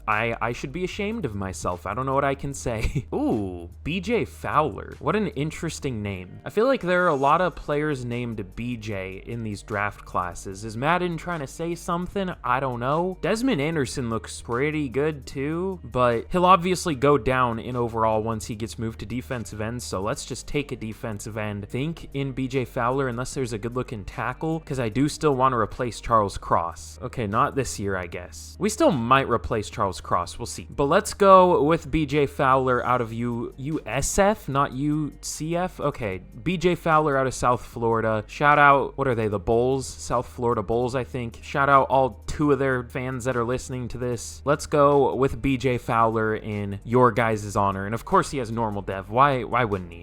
I should be ashamed of myself. I don't know what I can say. Ooh, BJ Fowler. What an interesting name. I feel like there are a lot of players named BJ in these draft classes. Is Madden trying to say something? I don't know. Desmond Anderson looks pretty good too, but he'll obviously go down in overall once he gets moved to defensive end, so let's just take a defensive end. Think in BJ Fowler unless there's a good looking tackle, because I do still want to replace Charles Cross. Okay, not this year, I guess. We still might replace Charles Cross. We'll see. But let's go with BJ Fowler out of USF, not UCF. Okay, BJ Fowler out of South Florida. Shout out, what are they, the Bulls? South Florida Bulls, I think. Shout out all 2 of their fans that are listening to this. Let's go with BJ Fowler in your guys' honor. And of course he has normal dev. Why wouldn't he?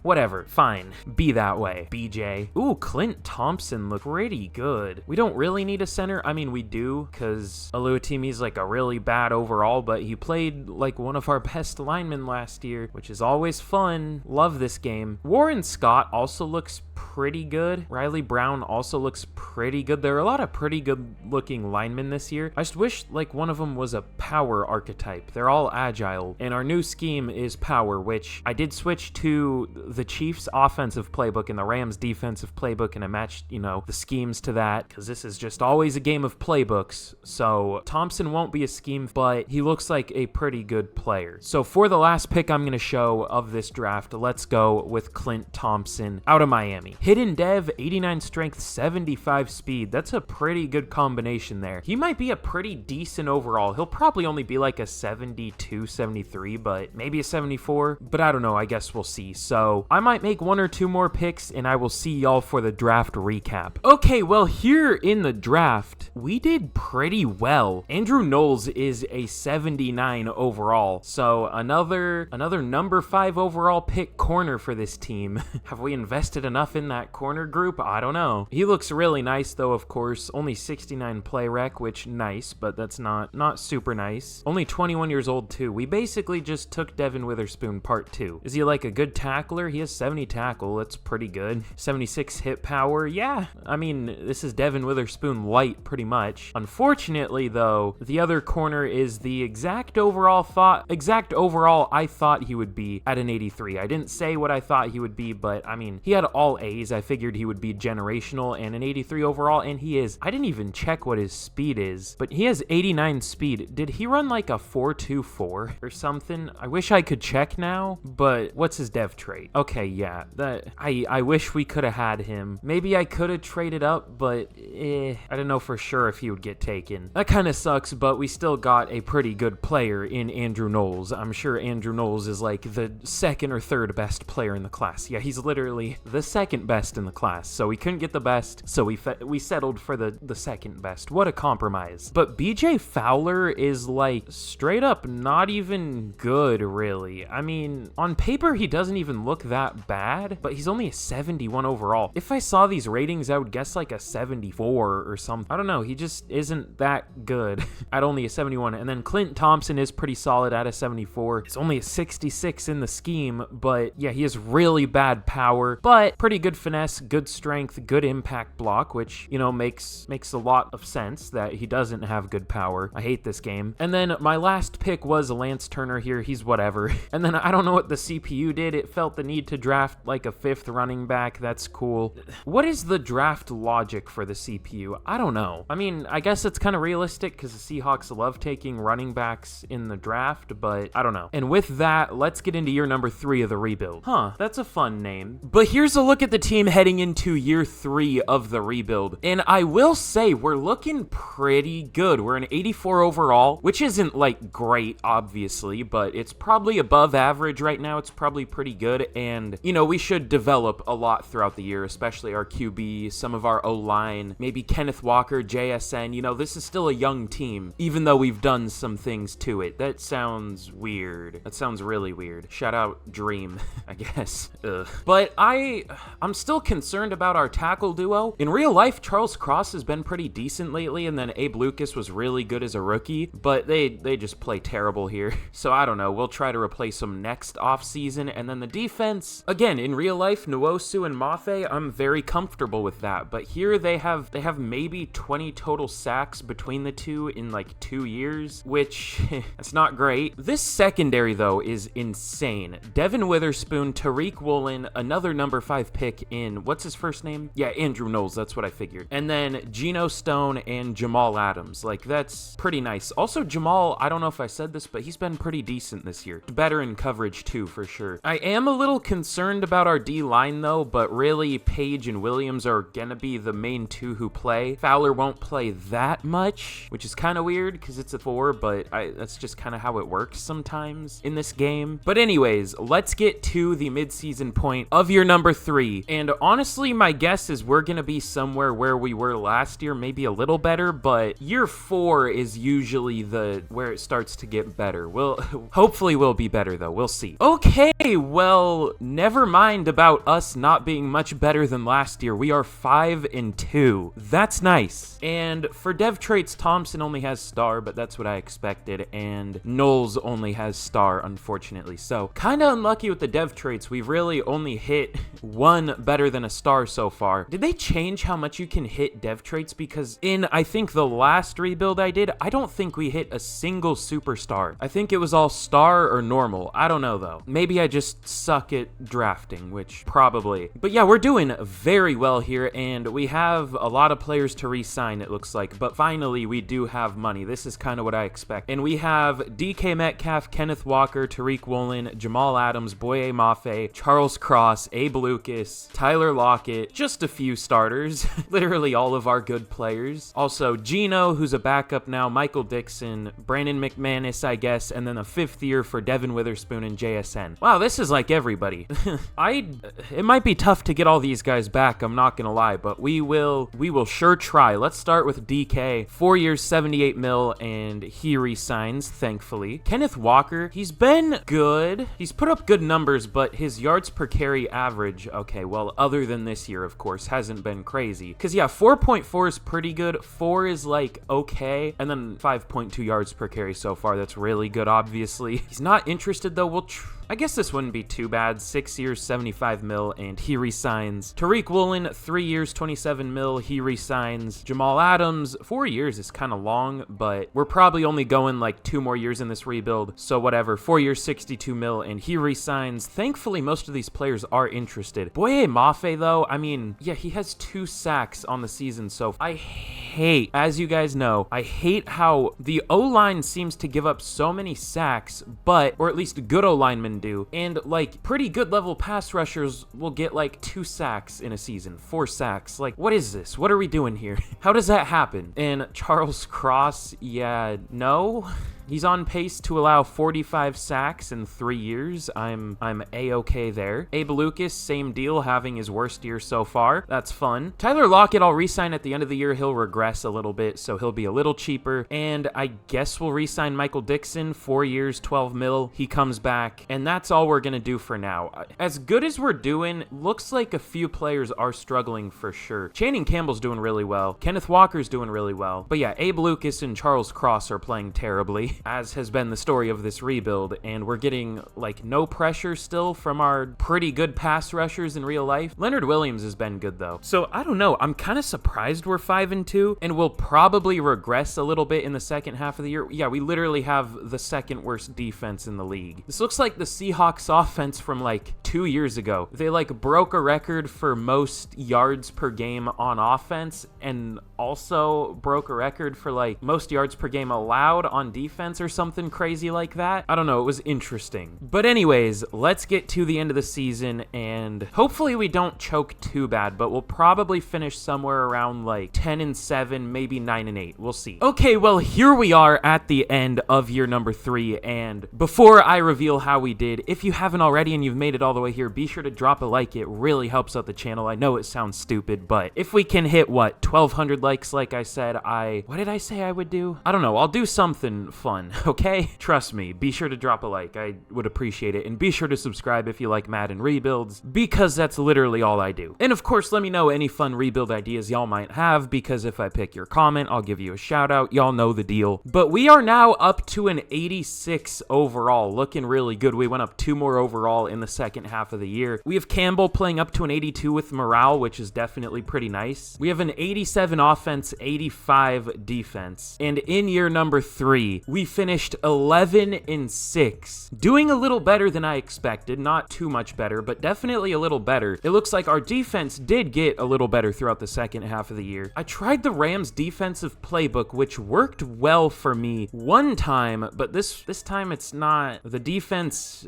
Whatever. Fine. Be that way. BJ. Ooh, Clint Thompson looked pretty good. We don't really need a center. I mean, we do, because Oluwatimi's like a really bad overall, but he played like one of our best linemen last year, which is always fun. Love this game. Warren Scott also looks pretty good. Riley Brown also looks pretty good. There are a lot of pretty good looking linemen this year. I just wish like one of them was a power archetype. They're all agile, and our new scheme is power, which I did switch to the Chiefs offensive playbook and the Rams defensive playbook, and I matched, you know, the schemes to that, because this is just always a game of playbooks. So So Thompson won't be a scheme, but he looks like a pretty good player. So for the last pick I'm going to show of this draft, let's go with Clint Thompson out of Miami. Hidden dev, 89 strength, 75 speed. That's a pretty good combination there. He might be a pretty decent overall. He'll probably only be like a 72, 73, but maybe a 74. But I don't know. I guess we'll see. So I might make one or two more picks, and I will see y'all for the draft recap. Okay, well, here in the draft, we did pretty well. Andrew Knowles is a 79 overall. So another number 5 overall pick corner for this team. Have we invested enough in that corner group? I don't know. He looks really nice though, of course. Only 69 play rec, which nice, but that's not super nice. Only 21 years old too. We basically just took Devin Witherspoon part 2. Is he like a good tackler? He has 70 tackle. That's pretty good. 76 hit power. Yeah. I mean, this is Devin Witherspoon light pretty much. Unfortunately though, the other corner is the exact overall I thought he would be at an 83. I didn't say what I thought he would be, but I mean, he had all A's. I figured he would be generational and an 83 overall, and he is. I didn't even check what his speed is, but he has 89 speed. Did he run like a 4.24 or something? I wish I could check now, but what's his dev trait? Okay, yeah, I wish we could have had him. Maybe I could have traded up, but I don't know for sure if he would get taken. That kind of sucks, but we still got a pretty good player in Andrew Knowles. I'm sure Andrew Knowles is like the second or third best player in the class. Yeah, he's literally the second best in the class. So we couldn't get the best, so we settled for the second best. What a compromise. But BJ Fowler is like straight up not even good, really. I mean, on paper he doesn't even look that bad, but he's only a 71 overall. If I saw these ratings, I would guess like a 74 or something. I don't know. He just isn't that good at only a 71. And then Clint Thompson is pretty solid at a 74. He's only a 66 in the scheme, but yeah, he has really bad power, but pretty good finesse, good strength, good impact block, which, you know, makes a lot of sense that he doesn't have good power. I hate this game. And then my last pick was Lance Turner here. He's whatever. And then I don't know what the CPU did. It felt the need to draft like a 5th running back. That's cool. What is the draft logic for the CPU? I don't know. I mean, I guess it's kind of realistic because the Seahawks love taking running backs in the draft, but I don't know. And with that, let's get into year number 3 of the rebuild. Huh, that's a fun name. But here's a look at the team heading into year 3 of the rebuild. And I will say, we're looking pretty good. We're an 84 overall, which isn't like great, obviously, but it's probably above average right now. It's probably pretty good. And, you know, we should develop a lot throughout the year, especially our QB, some of our O-line, maybe Kenneth Walker, JSN. You know, this is still a young team, even though we've done some things to it. That sounds weird. That sounds really weird. Shout out Dream, I guess. Ugh. But I'm still concerned about our tackle duo. In real life, Charles Cross has been pretty decent lately, and then Abe Lucas was really good as a rookie, but they just play terrible here. So I don't know. We'll try to replace them next offseason. And then the defense, again, in real life, Nwosu and Mafe, I'm very comfortable with that. But here they have maybe 20 total sacks between the two in like 2 years, which that's not great. This secondary, though, is insane. Devin Witherspoon, Tariq Woolen, another number 5 pick in, what's his first name? Yeah, Andrew Knowles, that's what I figured. And then Geno Stone and Jamal Adams. Like, that's pretty nice. Also, Jamal, I don't know if I said this, but he's been pretty decent this year. Better in coverage, too, for sure. I am a little concerned about our D-line, though, but really, Page and Williams are gonna be the main 2 who play. Fowler won't play that much, which is kind of weird because it's a 4, but that's just kind of how it works sometimes in this game. But anyways, let's get to the midseason point of year number 3. And honestly, my guess is we're gonna be somewhere where we were last year, maybe a little better, but year 4 is usually where it starts to get better. Hopefully we'll be better though. We'll see. Okay, well, never mind about us not being much better than last year. We are 5-2. That's nice. And for dev traits, Thompson only has star, but that's what I expected, and Knowles only has star, unfortunately. So kind of unlucky with the dev traits. We've really only hit one better than a star so far. Did they change how much you can hit dev traits? Because in, I think, the last rebuild I did, I don't think we hit a single superstar. I think it was all star or normal. I don't know though. Maybe I just suck at drafting, which probably. But yeah, we're doing very well here, and we have a lot of players to re-sign, it looks like. But finally, we do have money. This is kind of what I expect. And we have DK Metcalf, Kenneth Walker, Tariq Woolen, Jamal Adams, Boye Mafe, Charles Cross, Abe Lucas, Tyler Lockett, just a few starters. Literally all of our good players. Also, Geno, who's a backup now, Michael Dixon, Brandon McManus, I guess, and then a 5th year for Devin Witherspoon and JSN. Wow, this is like everybody. It might be tough to get all these guys back, I'm not gonna lie, but we will sure try. Let's start with DK. 4 years, 78 mil, and he resigns, thankfully. Kenneth Walker, he's been good. He's put up good numbers, but his yards per carry average, okay, well, other than this year, of course, hasn't been crazy. Because, yeah, 4.4 is pretty good. 4 is, like, okay. And then 5.2 yards per carry so far. That's really good, obviously. He's not interested, though. I guess this wouldn't be too bad. 6 years, 75 mil, and he resigns. Tariq Woolen, 3 years, 27 mil, he resigns. Jamal Adams, 4 years is kind of long, but we're probably only going like 2 more years in this rebuild, so whatever. 4 years, 62 mil, and he resigns. Thankfully, most of these players are interested. Boye Mafe, though, I mean, yeah, he has 2 sacks on the season, so I hate, as you guys know, I hate how the O-line seems to give up so many sacks, or at least good O-linemen do, and like pretty good level pass rushers will get like 2 sacks in a season, 4 sacks. Like, what is this? What are we doing here? How does that happen? And Charles Cross, yeah, no. He's on pace to allow 45 sacks in 3 years. I'm A-okay there. Abe Lucas, same deal, having his worst year so far. That's fun. Tyler Lockett, I'll re-sign at the end of the year. He'll regress a little bit, so he'll be a little cheaper. And I guess we'll re-sign Michael Dixon, 4 years, 12 mil. He comes back, and that's all we're gonna do for now. As good as we're doing, looks like a few players are struggling for sure. Channing Campbell's doing really well. Kenneth Walker's doing really well. But yeah, Abe Lucas and Charles Cross are playing terribly, as has been the story of this rebuild, and we're getting like no pressure still from our pretty good pass rushers in real life. Leonard Williams has been good though. So I don't know, I'm kind of surprised we're 5-2, and we'll probably regress a little bit in the second half of the year. Yeah, we literally have the 2nd worst defense in the league. This looks like the Seahawks offense from like 2 years ago. They like broke a record for most yards per game on offense, and also broke a record for like most yards per game allowed on defense or something crazy like that. I don't know, it was interesting. But anyways, let's get to the end of the season, and hopefully we don't choke too bad, but we'll probably finish somewhere around like 10-7, maybe 9-8. We'll see. Okay, well, here we are at the end of year number 3, and before I reveal how we did, if you haven't already and you've made it all the way here, be sure to drop a like. It really helps out the channel. I know it sounds stupid, but if we can hit, what, 1,200 likes, like I said, what did I say I would do? I don't know, I'll do something fun, okay? Trust me, be sure to drop a like. I would appreciate it, and be sure to subscribe if you like Madden rebuilds, because that's literally all I do. And of course, let me know any fun rebuild ideas y'all might have, because if I pick your comment, I'll give you a shout out. Y'all know the deal. But we are now up to an 86 overall, looking really good. We went up 2 more overall in the second half of the year. We have Campbell playing up to an 82 with morale, which is definitely pretty nice. We have an 87 offense, 85 defense. And in year number 3, we finished 11-6, doing a little better than I expected. Not too much better, but definitely a little better. It looks like our defense did get a little better throughout the second half of the year. I tried the Rams defensive playbook, which worked well for me one time, but this time it's not. The defense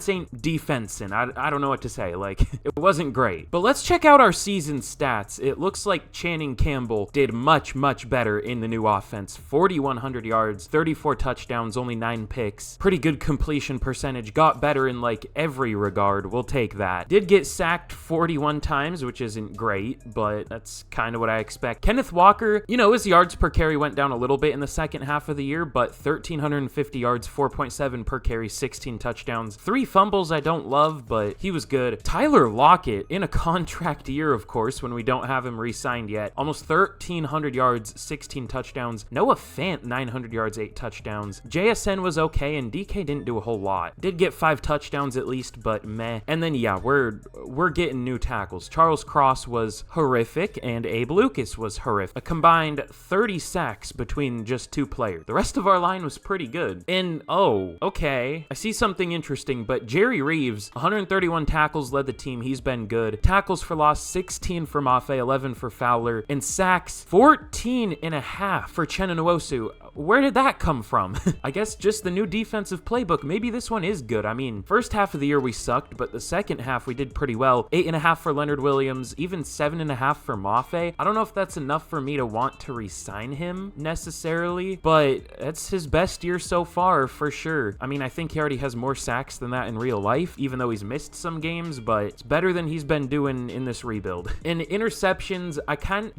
ain't defensing. I don't know what to say. Like, it wasn't great. But let's check out our season stats. It looks like Channing Campbell did much better in the new offense. 4,100 yards, 34 touchdowns, only 9 picks. Pretty good completion percentage. Got better in like every regard. We'll take that. Did get sacked 41 times, which isn't great, but that's kind of what I expect. Kenneth Walker, you know, his yards per carry went down a little bit in the second half of the year, but 1,350 yards, 4.7 per carry, 16 touchdowns. 3 fumbles I don't love, but he was good. Tyler Lockett, in a contract year, of course, when we don't have him re-signed yet. Almost 1,300 yards, 16 touchdowns. Noah Fant, 900 200 yards, 8 touchdowns. JSN was okay, and DK didn't do a whole lot. Did get 5 touchdowns at least, but meh. And then, yeah, we're getting new tackles. Charles Cross was horrific, and Abe Lucas was horrific. A combined 30 sacks between just 2 players. The rest of our line was pretty good. And, oh, okay, I see something interesting, but Jerry Reeves, 131 tackles, led the team. He's been good. Tackles for loss, 16 for Mafe, 11 for Fowler, and sacks, 14 and a half for Uchenna Nwosu. Where did that come from? I guess just the new defensive playbook. Maybe this one is good. I mean, first half of the year we sucked, but the second half we did pretty well. 8.5 for Leonard Williams, even 7.5 for Mafe. I don't know if that's enough for me to want to re-sign him necessarily, but that's his best year so far for sure. I mean, I think he already has more sacks than that in real life, even though he's missed some games, but it's better than he's been doing in this rebuild. And interceptions,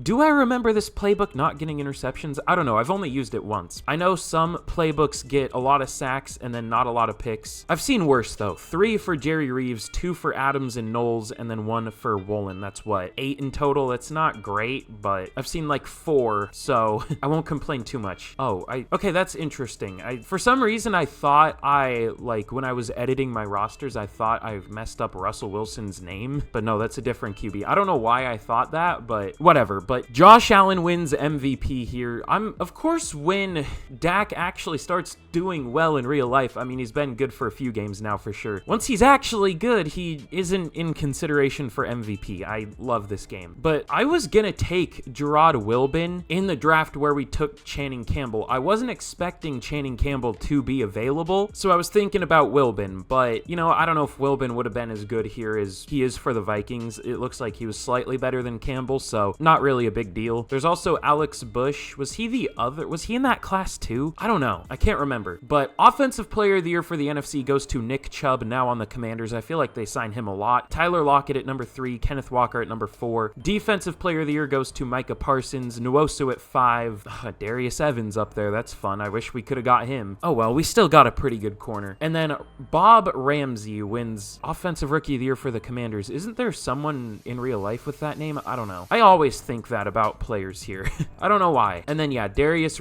do I remember this playbook not getting interceptions? I don't know. I've only used it once. I know some playbooks get a lot of sacks and then not a lot of picks. I've seen worse though. 3 for Jerry Reeves, 2 for Adams and Knowles, and then 1 for Woolen. That's what, 8 in total. That's not great, but I've seen like 4, so I won't complain too much. Okay, that's interesting. For some reason, I thought when I was editing my rosters, I thought I messed up Russell Wilson's name, but no, that's a different QB. I don't know why I thought that, but whatever. But Josh Allen wins MVP here. Of course, when Dak actually starts doing well in real life, I mean, he's been good for a few games now for sure. Once he's actually good, he isn't in consideration for MVP. I love this game. But I was gonna take Gerard Wilbin in the draft where we took Channing Campbell. I wasn't expecting Channing Campbell to be available, so I was thinking about Wilbin, but, you know, I don't know if Wilbin would have been as good here as he is for the Vikings. It looks like he was slightly better than Campbell, so not really a big deal. There's also Alex Bush. Was he in that class too? I don't know. I can't remember. But Offensive Player of the Year for the NFC goes to Nick Chubb, now on the Commanders. I feel like they sign him a lot. Tyler Lockett at number 3, Kenneth Walker at number 4. Defensive Player of the Year goes to Micah Parsons, Nwosu at 5. Darius Evans up there. That's fun. I wish we could have got him. Oh well, we still got a pretty good corner. And then Bob Ramsey wins Offensive Rookie of the Year for the Commanders. Isn't there someone in real life with that name? I don't know. I always think that about players here. I don't know why. And then yeah, Darius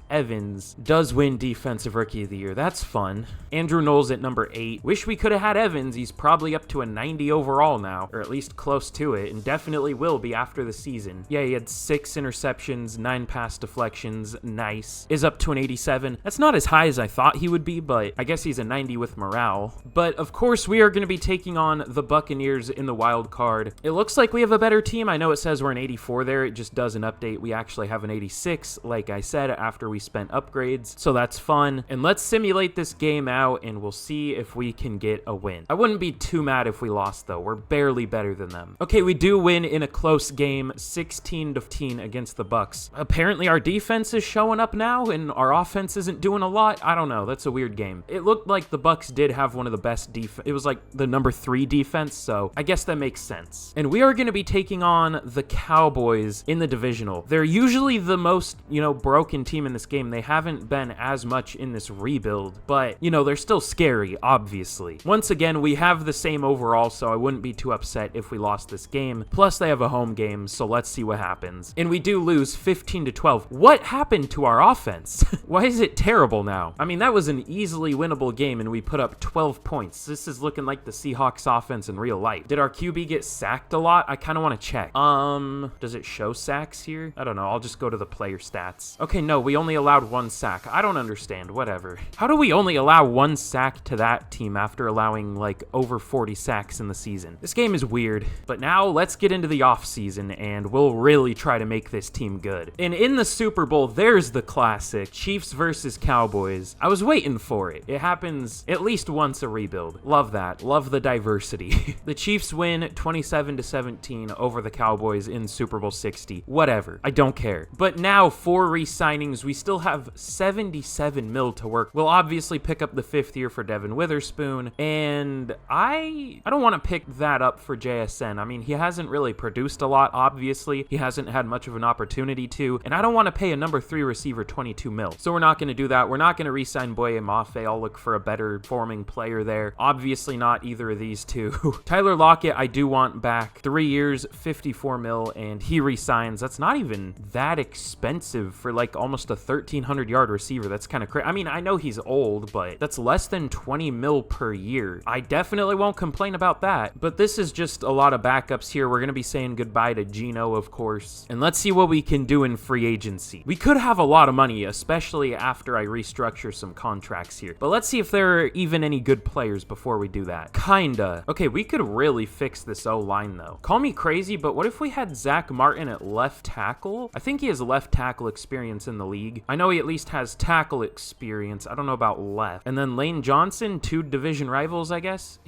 Evans does win Defensive Rookie of the Year. That's fun. Andrew Knowles at number 8. Wish we could have had Evans. He's probably up to a 90 overall now, or at least close to it, and definitely will be after the season. Yeah, he had 6 interceptions, 9 pass deflections. Nice. Is up to an 87. That's not as high as I thought he would be, but I guess he's a 90 with morale. But of course, we are going to be taking on the Buccaneers in the wild card. It looks like we have a better team. I know it says we're an 84 there. It just doesn't update. We actually have an 86, like I said, after we spent upgrades, so that's fun. And let's simulate this game out and we'll see if we can get a win. I wouldn't be too mad if we lost though. We're barely better than them. Okay, we do win in a close game, 16-15 against the Bucks. Apparently our defense is showing up now and our offense isn't doing a lot. I don't know. That's a weird game. It looked like the Bucks did have one of the best defense. It was like the number 3 defense, so I guess that makes sense. And we are going to be taking on the Cowboys in the divisional. They're usually the most, broken team in this game. They haven't been as much in this rebuild, but, they're still scary, obviously. Once again, we have the same overall, so I wouldn't be too upset if we lost this game. Plus, they have a home game, so let's see what happens. And we do lose 15-12. What happened to our offense? Why is it terrible now? I mean, that was an easily winnable game, and we put up 12 points. This is looking like the Seahawks offense in real life. Did our QB get sacked a lot? I kind of want to check. Does it show sacks here? I don't know. I'll just go to the player stats. Okay, no, we only allowed 1 sack. I don't understand. Whatever. How do we only allow 1 sack to that team after allowing, like, over 40 sacks in the season? This game is weird. But now, let's get into the offseason, and we'll really try to make this team good. And in the Super Bowl, there's the classic Chiefs versus Cowboys. I was waiting for it. It happens at least once a rebuild. Love that. Love the diversity. The Chiefs win 27-17 over the Cowboys in Super Bowl 60. Whatever. I don't care. But now, for re-signings, we still have 77 mil to work. We'll obviously pick up the 5th year for Devin Witherspoon, and I don't want to pick that up for JSN. I mean, he hasn't really produced a lot, obviously. He hasn't had much of an opportunity to, and I don't want to pay a number 3 receiver 22 mil. So we're not going to do that. We're not going to re-sign Boye Mafe. I'll look for a better forming player there. Obviously not either of these two. Tyler Lockett, I do want back. 3 years, 54 mil, and he re-signs. That's not even that expensive expensive for like almost a 1,300-yard receiver. That's kind of crazy. I mean, I know he's old, but that's less than 20 mil per year. I definitely won't complain about that, but this is just a lot of backups here. We're going to be saying goodbye to Geno, of course, and let's see what we can do in free agency. We could have a lot of money, especially after I restructure some contracts here, but let's see if there are even any good players before we do that. Kinda. Okay, we could really fix this O-line, though. Call me crazy, but what if we had Zach Martin at left tackle? I think he has left tackle experience in the league. I know he at least has tackle experience. I don't know about left. And then Lane Johnson, 2 division rivals, I guess.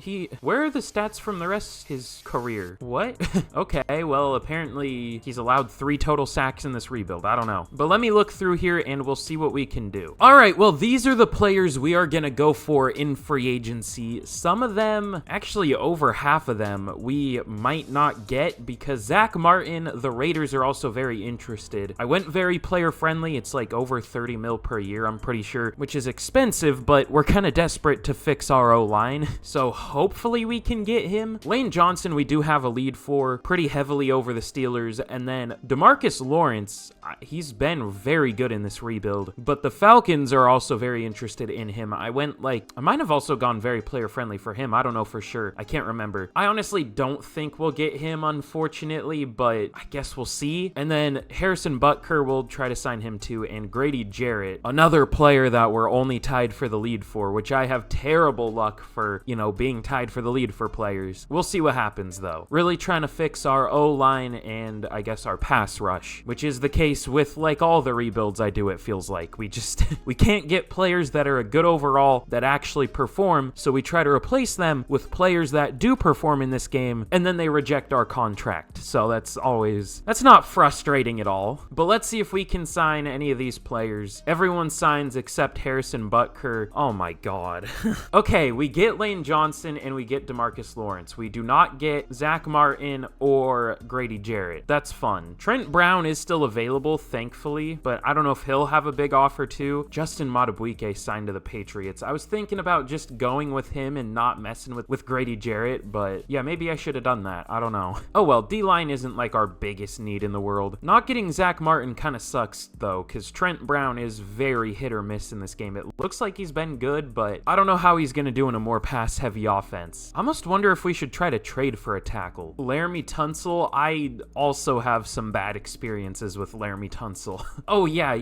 Where are the stats from the rest of his career? What? Okay, well, apparently he's allowed 3 total sacks in this rebuild. I don't know. But let me look through here and we'll see what we can do. All right, well, these are the players we are gonna go for in free agency. Some of them, actually over half of them, we might not get because Zach Martin, the Raiders are also very interested. I went very player friendly. It's like over 30 mil per year, I'm pretty sure, which is expensive, but we're kind of desperate to fix our O-line. So hopefully we can get him. Lane Johnson, we do have a lead for pretty heavily over the Steelers. And then DeMarcus Lawrence, he's been very good in this rebuild, but the Falcons are also very interested in him. I might have also gone very player friendly for him. I don't know for sure. I can't remember. I honestly don't think we'll get him, unfortunately, but I guess we'll see. And then Harrison Butker, we'll try to sign him too. And Grady Jarrett, another player that we're only tied for the lead for, which I have terrible luck for, you know, being tied for the lead for players. We'll see what happens though. Really trying to fix our O-line and I guess our pass rush, which is the case with like all the rebuilds I do, it feels like. We can't get players that are a good overall that actually perform, so we try to replace them with players that do perform in this game, and then they reject our contract. So that's not frustrating at all. But let's see if we can sign any of these players. Everyone signs except Harrison Butker. Oh my god. Okay, we get Lane Johnson and we get DeMarcus Lawrence. We do not get Zach Martin or Grady Jarrett. That's fun. Trent Brown is still available, thankfully, but I don't know if he'll have a big offer too. Justin Madubuike signed to the Patriots. I was thinking about just going with him and not messing with Grady Jarrett, but yeah, maybe I should have done that. I don't know. Oh well, D-line isn't like our biggest need in the world. Not getting Zach Martin kind of sucks though, because Trent Brown is very hit or miss in this game. It looks like he's been good, but I don't know how he's going to do in a more pass-heavy offense. I almost wonder if we should try to trade for a tackle. Laramie Tunsil, I also have some bad experiences with Laramie Tunsil. Oh yeah.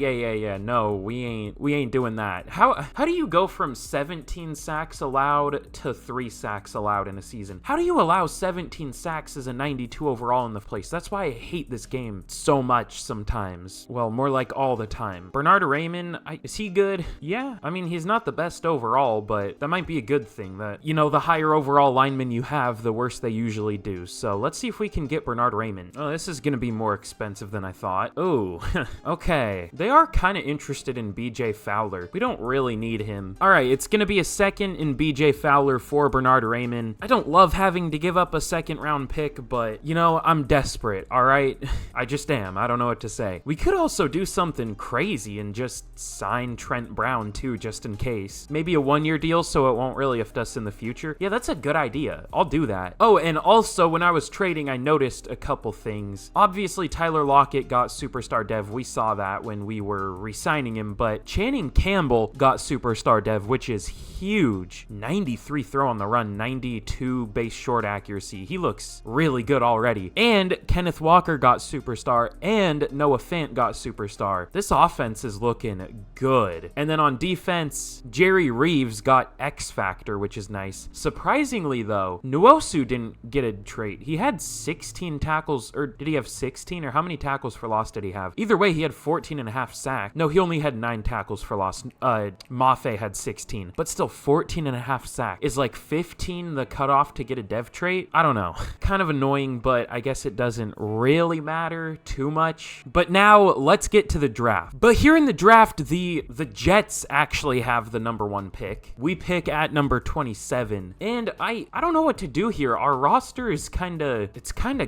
No, we ain't doing that. How do you go from 17 sacks allowed to 3 sacks allowed in a season? How do you allow 17 sacks as a 92 overall in the place? That's why I hate this game so much sometimes. Well, more like all the time. Bernard Raymond, is he good? Yeah, I mean, he's not the best overall, but that might be a good thing that, you know, the higher overall linemen you have, the worse they usually do. So let's see if we can get Bernard Raymond. Oh, this is going to be more expensive than I thought. Oh, okay. They are kind of interested in BJ Fowler. We don't really need him. All right, it's going to be a second in BJ Fowler for Bernard Raymond. I don't love having to give up a second round pick, but you know, I'm desperate, all right? I just am. I don't know what to say. We could also do something crazy and just sign Trent Brown too, just in case. Maybe a 1-year deal so it won't really affect us in the future. Yeah, that's a good idea. I'll do that. Oh, and also when I was trading, I noticed a couple things. Obviously, Tyler Lockett got superstar dev. We saw that when we were re-signing him, but Channing Campbell got superstar dev, which is huge. 93 throw on the run, 92 base short accuracy. He looks really good already. And Kenneth Walker got superstar, and Noah Fant got superstar. This offense is looking good. And then on defense, Jerry Reeves got X Factor, which is nice. Surprisingly though, Nwosu didn't get a trait. He had 16 tackles, or did he have 16? Or how many tackles for loss did he have? Either way, he had 14 and a half sacks. No, he only had 9 tackles for loss. Mafe had 16, but still 14 and a half sacks. Is like 15 the cutoff to get a dev trait? I don't know. Kind of annoying, but I guess it doesn't really matter too much. But now let's get to the draft. But here in the draft, the Jets actually have the number 1 pick. We pick at number 27. And I don't know what to do here. Our roster is kind of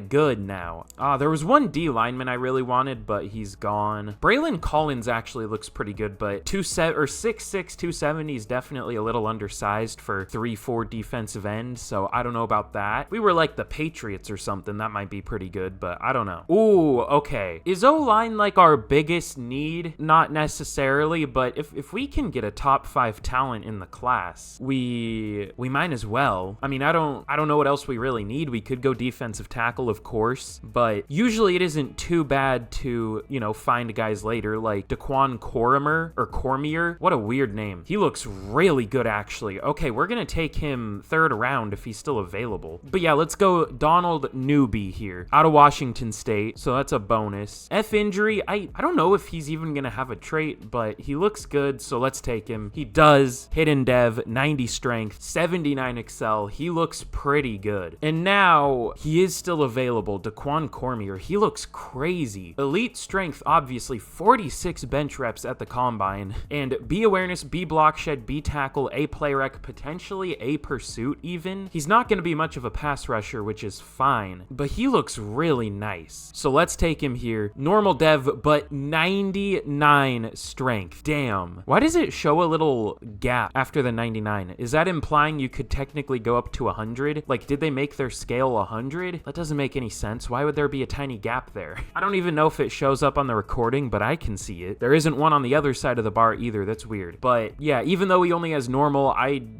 good now. There was one D lineman I really wanted, but he's gone. Braylon Collins actually looks pretty good, but 6'6", 270 is definitely a little undersized for 3-4 defensive end, so I don't know about that. We were like the Patriots or something, that might be pretty good, but I don't know. Ooh, okay. Is O-line like like our biggest need, not necessarily, but if we can get a top 5 talent in the class, we might as well. I mean, I don't know what else we really need. We could go defensive tackle, of course, but usually it isn't too bad to, find guys later like Daquan Cormier. What a weird name. He looks really good, actually. Okay, we're gonna take him 3rd round if he's still available. But yeah, let's go Donald Newby here, out of Washington State, so that's a bonus. F injury, I don't know if he's even gonna have a trait, but he looks good, so let's take him. He does. Hidden Dev, 90 strength, 79 excel. He looks pretty good. And now he is still available. Daquan Cormier, he looks crazy. Elite strength, obviously, 46 bench reps at the combine, and B awareness, B block shed, B tackle, A play rec, potentially A pursuit even. He's not going to be much of a pass rusher, which is fine, but he looks really nice. So let's take him here. Normal dev, but 99 strength. Damn. Why does it show a little gap after the 99? Is that implying you could technically go up to 100? Like, did they make their scale 100? That doesn't make any sense. Why would there be a tiny gap there? I don't even know if it shows up on the recording, but I can see it. There isn't one on the other side of the bar either. That's weird. But yeah, even though he only has normal,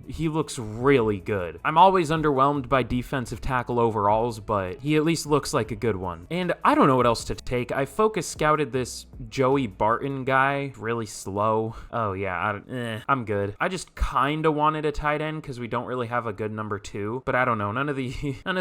he looks really good. I'm always underwhelmed by defensive tackle overalls, but he at least looks like a good one. And I don't know what else to take. I focus scouted this Joey Barton guy, really slow. Oh yeah, I'm good. I just kind of wanted a tight end because we don't really have a good number 2, but I don't know. None of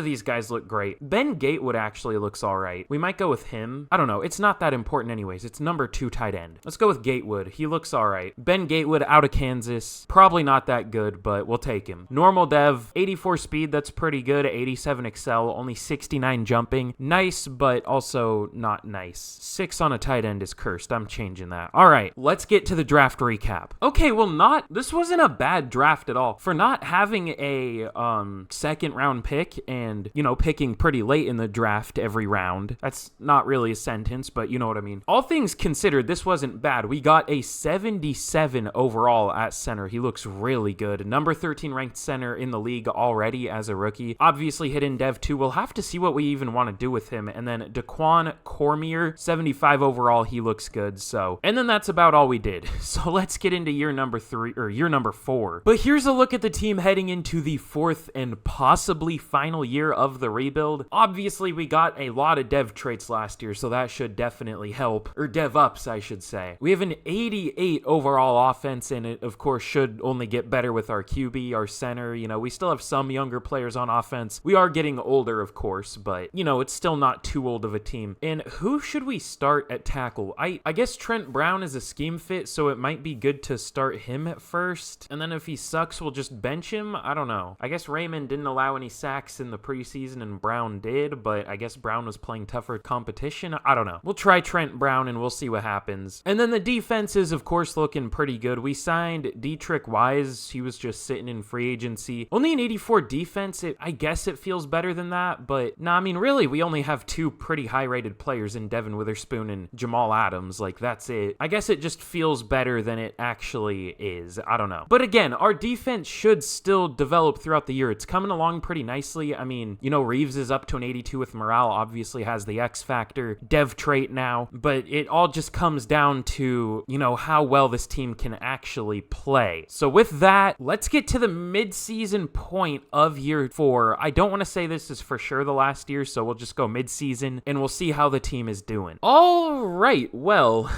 these guys look great. Ben Gatewood actually looks all right. We might go with him. I don't know. It's not that important anyways. It's number 2 tight end. Let's go with Gatewood. He looks all right. Ben Gatewood out of Kansas. Probably not that good, but we'll take him. Normal dev, 84 speed. That's pretty good. 87 excel, only 69 jumping. Nice, but also not nice. 6 on a tight end is cursed. I'm changing that. All right, let's get to the draft recap. Okay, well, this wasn't a bad draft at all. For not having a 2nd round pick and, picking pretty late in the draft every round. That's not really a sentence, but you know what I mean. All things considered, this wasn't bad. We got a 77 overall at center. He looks really good. Number 13 ranked center in the league already as a rookie. Obviously hidden dev too. We'll have to see what we even want to do with him. And then Daquan Cormier, 75 overall. He looks good. So, and then that's about all we did. So let's get into year number 4. But here's a look at the team heading into the 4th and possibly final year of the rebuild. Obviously, we got a lot of dev traits last year, so that should definitely help. Or dev ups, I should say. We have an 88 overall offense, and it, of course, should only get better with our QB, our center. We still have some younger players on offense. We are getting older, of course, but, it's still not too old of a team. And who should we start at tackle? I guess Trent Brown is a scheme fit, so it might be good to start him at first. And then if he sucks, we'll just bench him. I don't know. I guess Raymond didn't allow any sacks in the preseason, and Brown did, but I guess Brown was playing tougher competition. I don't know. We'll try Trent Brown, and we'll see what happens. And then the defense is, of course, looking pretty good. We signed Dietrich Wise. He was just sitting in free agency. Only an 84 defense. I guess it feels better than that, but no, I mean, really, we only have 2 pretty high-rated players in Devin Witherspoon and Jamal Adams. Like, that's it. I guess it just feels better than it actually is. I don't know. But again, our defense should still develop throughout the year. It's coming along pretty nicely. I mean, Reeves is up to an 82 with morale, obviously has the X factor, dev trait now, but it all just comes down to, how well this team can actually play. So with that, let's get to the mid-season point of year 4. I don't want to say this is for sure the last year, so we'll just go mid-season and we'll see how the team is doing. All right, well,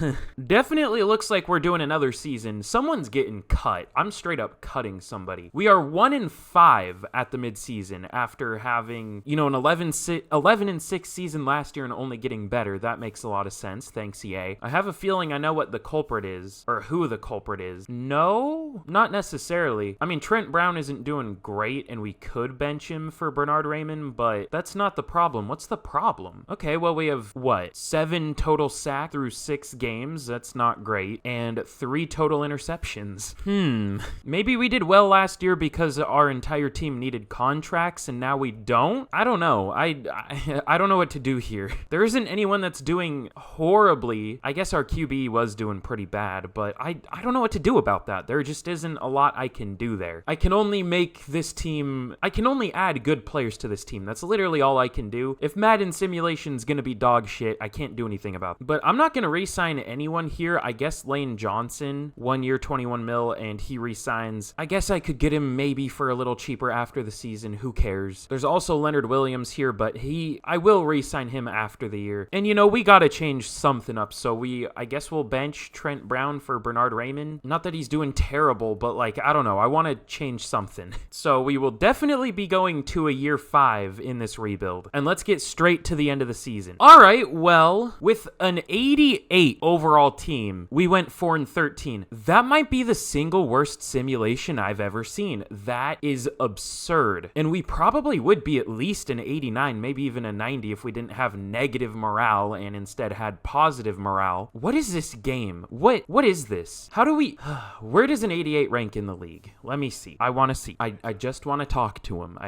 definitely looks like we're doing another season. Someone's getting cut. I'm straight up cutting somebody. We are 1-5 at the mid-season after having, an 11-6 season last year and only getting better. That makes a lot of sense. Thanks, EA. I have a feeling I know what the culprit is, or who the culprit is. No, not necessarily. I mean, Trent Brown isn't doing great, and we could bench him for Bernard Raymond, but that's not the problem. What's the problem? Okay, well, we have, 7 total sacks through 6 games. That's not great. And 3 total interceptions. Maybe we did well last year because our entire team needed contracts, and now we don't? I don't know. I don't know what to do here. There isn't anyone that's doing horribly. I guess our QB was doing pretty bad, but I don't know what to do about that. There just isn't a lot I can do there. I can only add good players to this team. That's literally all I can do. If Madden Simulation's gonna be dog shit, I can't do anything about it. But I'm not going to re-sign anyone here. I guess Lane Johnson, 1 year, 21 mil, and he re-signs. I guess I could get him maybe for a little cheaper after the season. Who cares? There's also Leonard Williams here, but I will re-sign him after the year. And we got to change something up. So I guess we'll bench Trent Brown for Bernard Raymond. Not that he's doing terrible, but I don't know. I want to change something. So we will definitely be going to a year 5 in this rebuild. And let's get straight to the end of the season. All right, well, with an 88 overall team, we went 4-13. That might be the single worst simulation I've ever seen. That is absurd. And we probably would be at least an 89, maybe even a 90 if we didn't have negative morale and instead had positive morale. What is this game? What is this? How do we... Where does an 88 rank in the league? Let me see. I want to see. I just want to talk to him.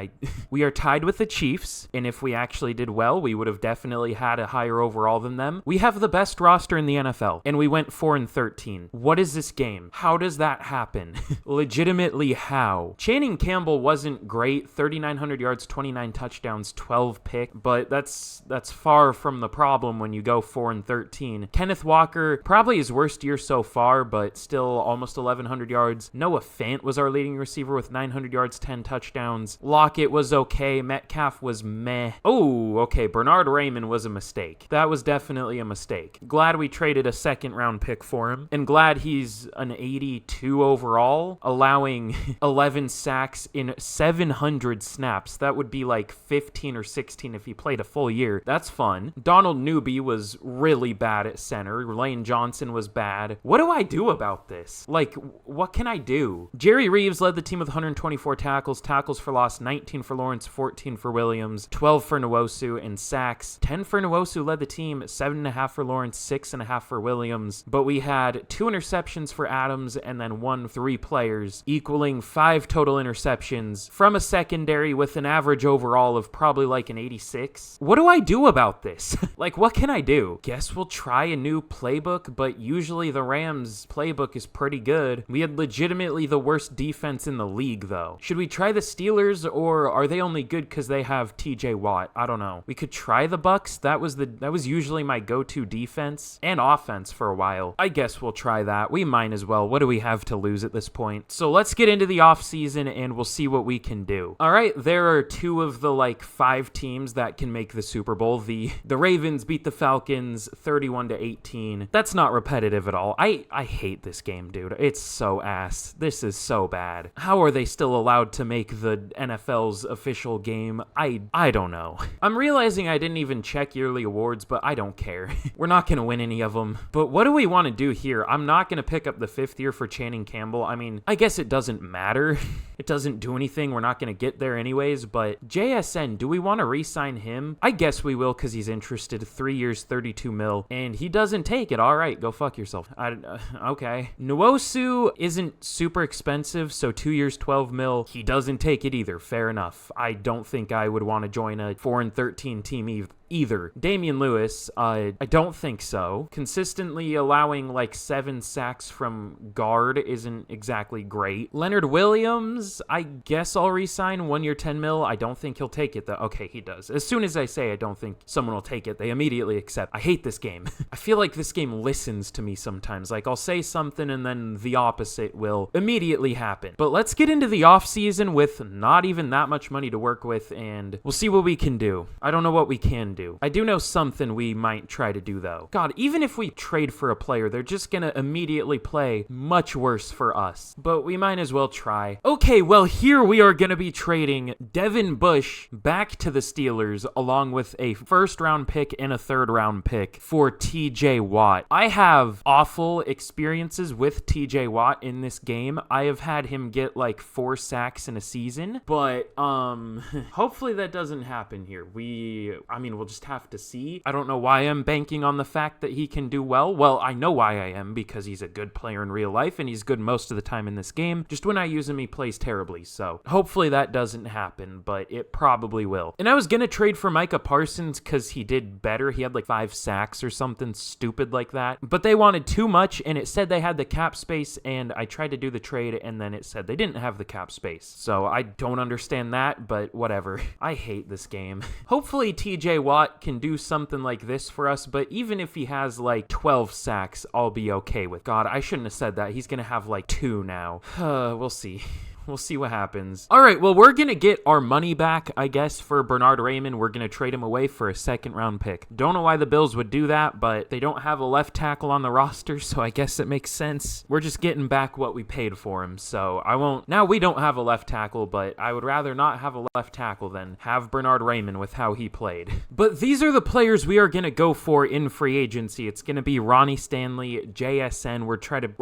We are tied with the Chiefs, and if we actually did well, we would have definitely had a higher overall than them. We have the best roster in the NFL, and we went 4-13. What is this game? How does that happen? Legitimately, how? Channing Campbell wasn't great. 3,900 yards, 29 touchdowns, 12 pick, but that's far from the problem when you go 4-13. Kenneth Walker, probably his worst year so far, but still almost 1,100 yards. Noah Fant was our leading receiver with 900 yards, 10 touchdowns. Lockett was okay. Metcalf was meh. Oh, okay. Bernard Raymond was a mistake. That was definitely a mistake. Glad we traded a second-round pick for him, and glad he's an 82 overall, allowing 11 sacks in 700 snaps. That would be 15 or 16 if he played a full year. That's fun. Donald Newby was really bad at center. Lane Johnson was bad. What do I do about this? What can I do? Jerry Reeves led the team with 124 tackles. Tackles for loss, 19 for Lawrence, 14 for Williams, 12 for Nwosu, and sacks. 10 for Nwosu led the team, 7.5 for Lawrence, 6.5 for Williams. But we had 2 interceptions for Adams and then 3 players, equaling 5 total interceptions from a secondary with an average overall of probably an 86. What do I do about this? What can I do? Guess we'll try a new playbook, but usually the Rams playbook is pretty good. We had legitimately the worst defense in the league, though. Should we try the Steelers, or are they only good because they have TJ Watt? I don't know. We could try the Bucks. That was usually my go-to defense and offense for a while. I guess we'll try that. We might as well. What do we have to lose at this point? So let's get into the offseason and we'll see what we can do. All right, there are 2 of the 5 teams that can make the Super Bowl. The Ravens beat the Falcons 31-18. That's not repetitive at all. I hate this game, dude. It's so ass. This is so bad. How are they still allowed to make the NFL's official game? I don't know. I'm realizing I didn't even check yearly awards, but I don't care. We're not going to win any of them. But what do we want to do here? I'm not going to pick up the 5th year for Channing Campbell. I mean, I guess it doesn't matter. It doesn't do anything. We're not going to get there anyways, but JSN, do we want to re-sign him? I guess we will because he's interested. 3 years, 32 mil, and he doesn't take it. All right, go fuck yourself. Okay. Nwosu isn't super expensive, so 2 years, 12 mil. He doesn't take it either. Fair enough. I don't think I would want to join a 4-13 team either. Damian Lewis, I don't think so. Consistently allowing 7 sacks from guard isn't exactly great. Leonard Williams, I guess I'll re-sign. 1 year, 10 mil. I don't think he'll take it though. Okay, he does. As soon as I say I don't think someone will take it, they immediately accept. I hate this game. I feel like this game listens to me sometimes. I'll say something and then the opposite will immediately happen. But let's get into the offseason with not even that much money to work with, and we'll see what we can do. I don't know what we can do. I do know something we might try to do, though. God, even if we trade for a player, they're just gonna immediately play much worse for us. But we might as well try. Okay, well, here we are gonna be trading Devin Bush back to the Steelers, along with a 1st-round pick and a 3rd-round pick for TJ Watt. I have awful experiences with TJ Watt in this game. I have had him get 4 sacks in a season, but hopefully that doesn't happen here. We'll just have to see. I don't know why I'm banking on the fact that he can do well. Well, I know why I am, because he's a good player in real life, and he's good most of the time in this game. Just when I use him, he plays terribly, so hopefully that doesn't happen, but it probably will. And I was gonna trade for Micah Parsons because he did better. He had 5 sacks or something stupid like that, but they wanted too much, and it said they had the cap space, and I tried to do the trade, and then it said they didn't have the cap space. So I don't understand that, but whatever. I hate this game. Hopefully TJ Watt Watt can do something like this for us, but even if he has like 12 sacks, I'll be okay with. God, I shouldn't have said that. He's gonna have like 2 now. We'll see. We'll see what happens. All right, well, we're going to get our money back, I guess, for Bernhard Raimann. We're going to trade him away for a second-round pick. Don't know why the Bills would do that, but they don't have a left tackle on the roster, so I guess it makes sense. We're just getting back what we paid for him, so I won't... Now, we don't have a left tackle, but I would rather not have a left tackle than have Bernhard Raimann with how he played. But these are the players we are going to go for in free agency. It's going to be Ronnie Stanley, JSN. We're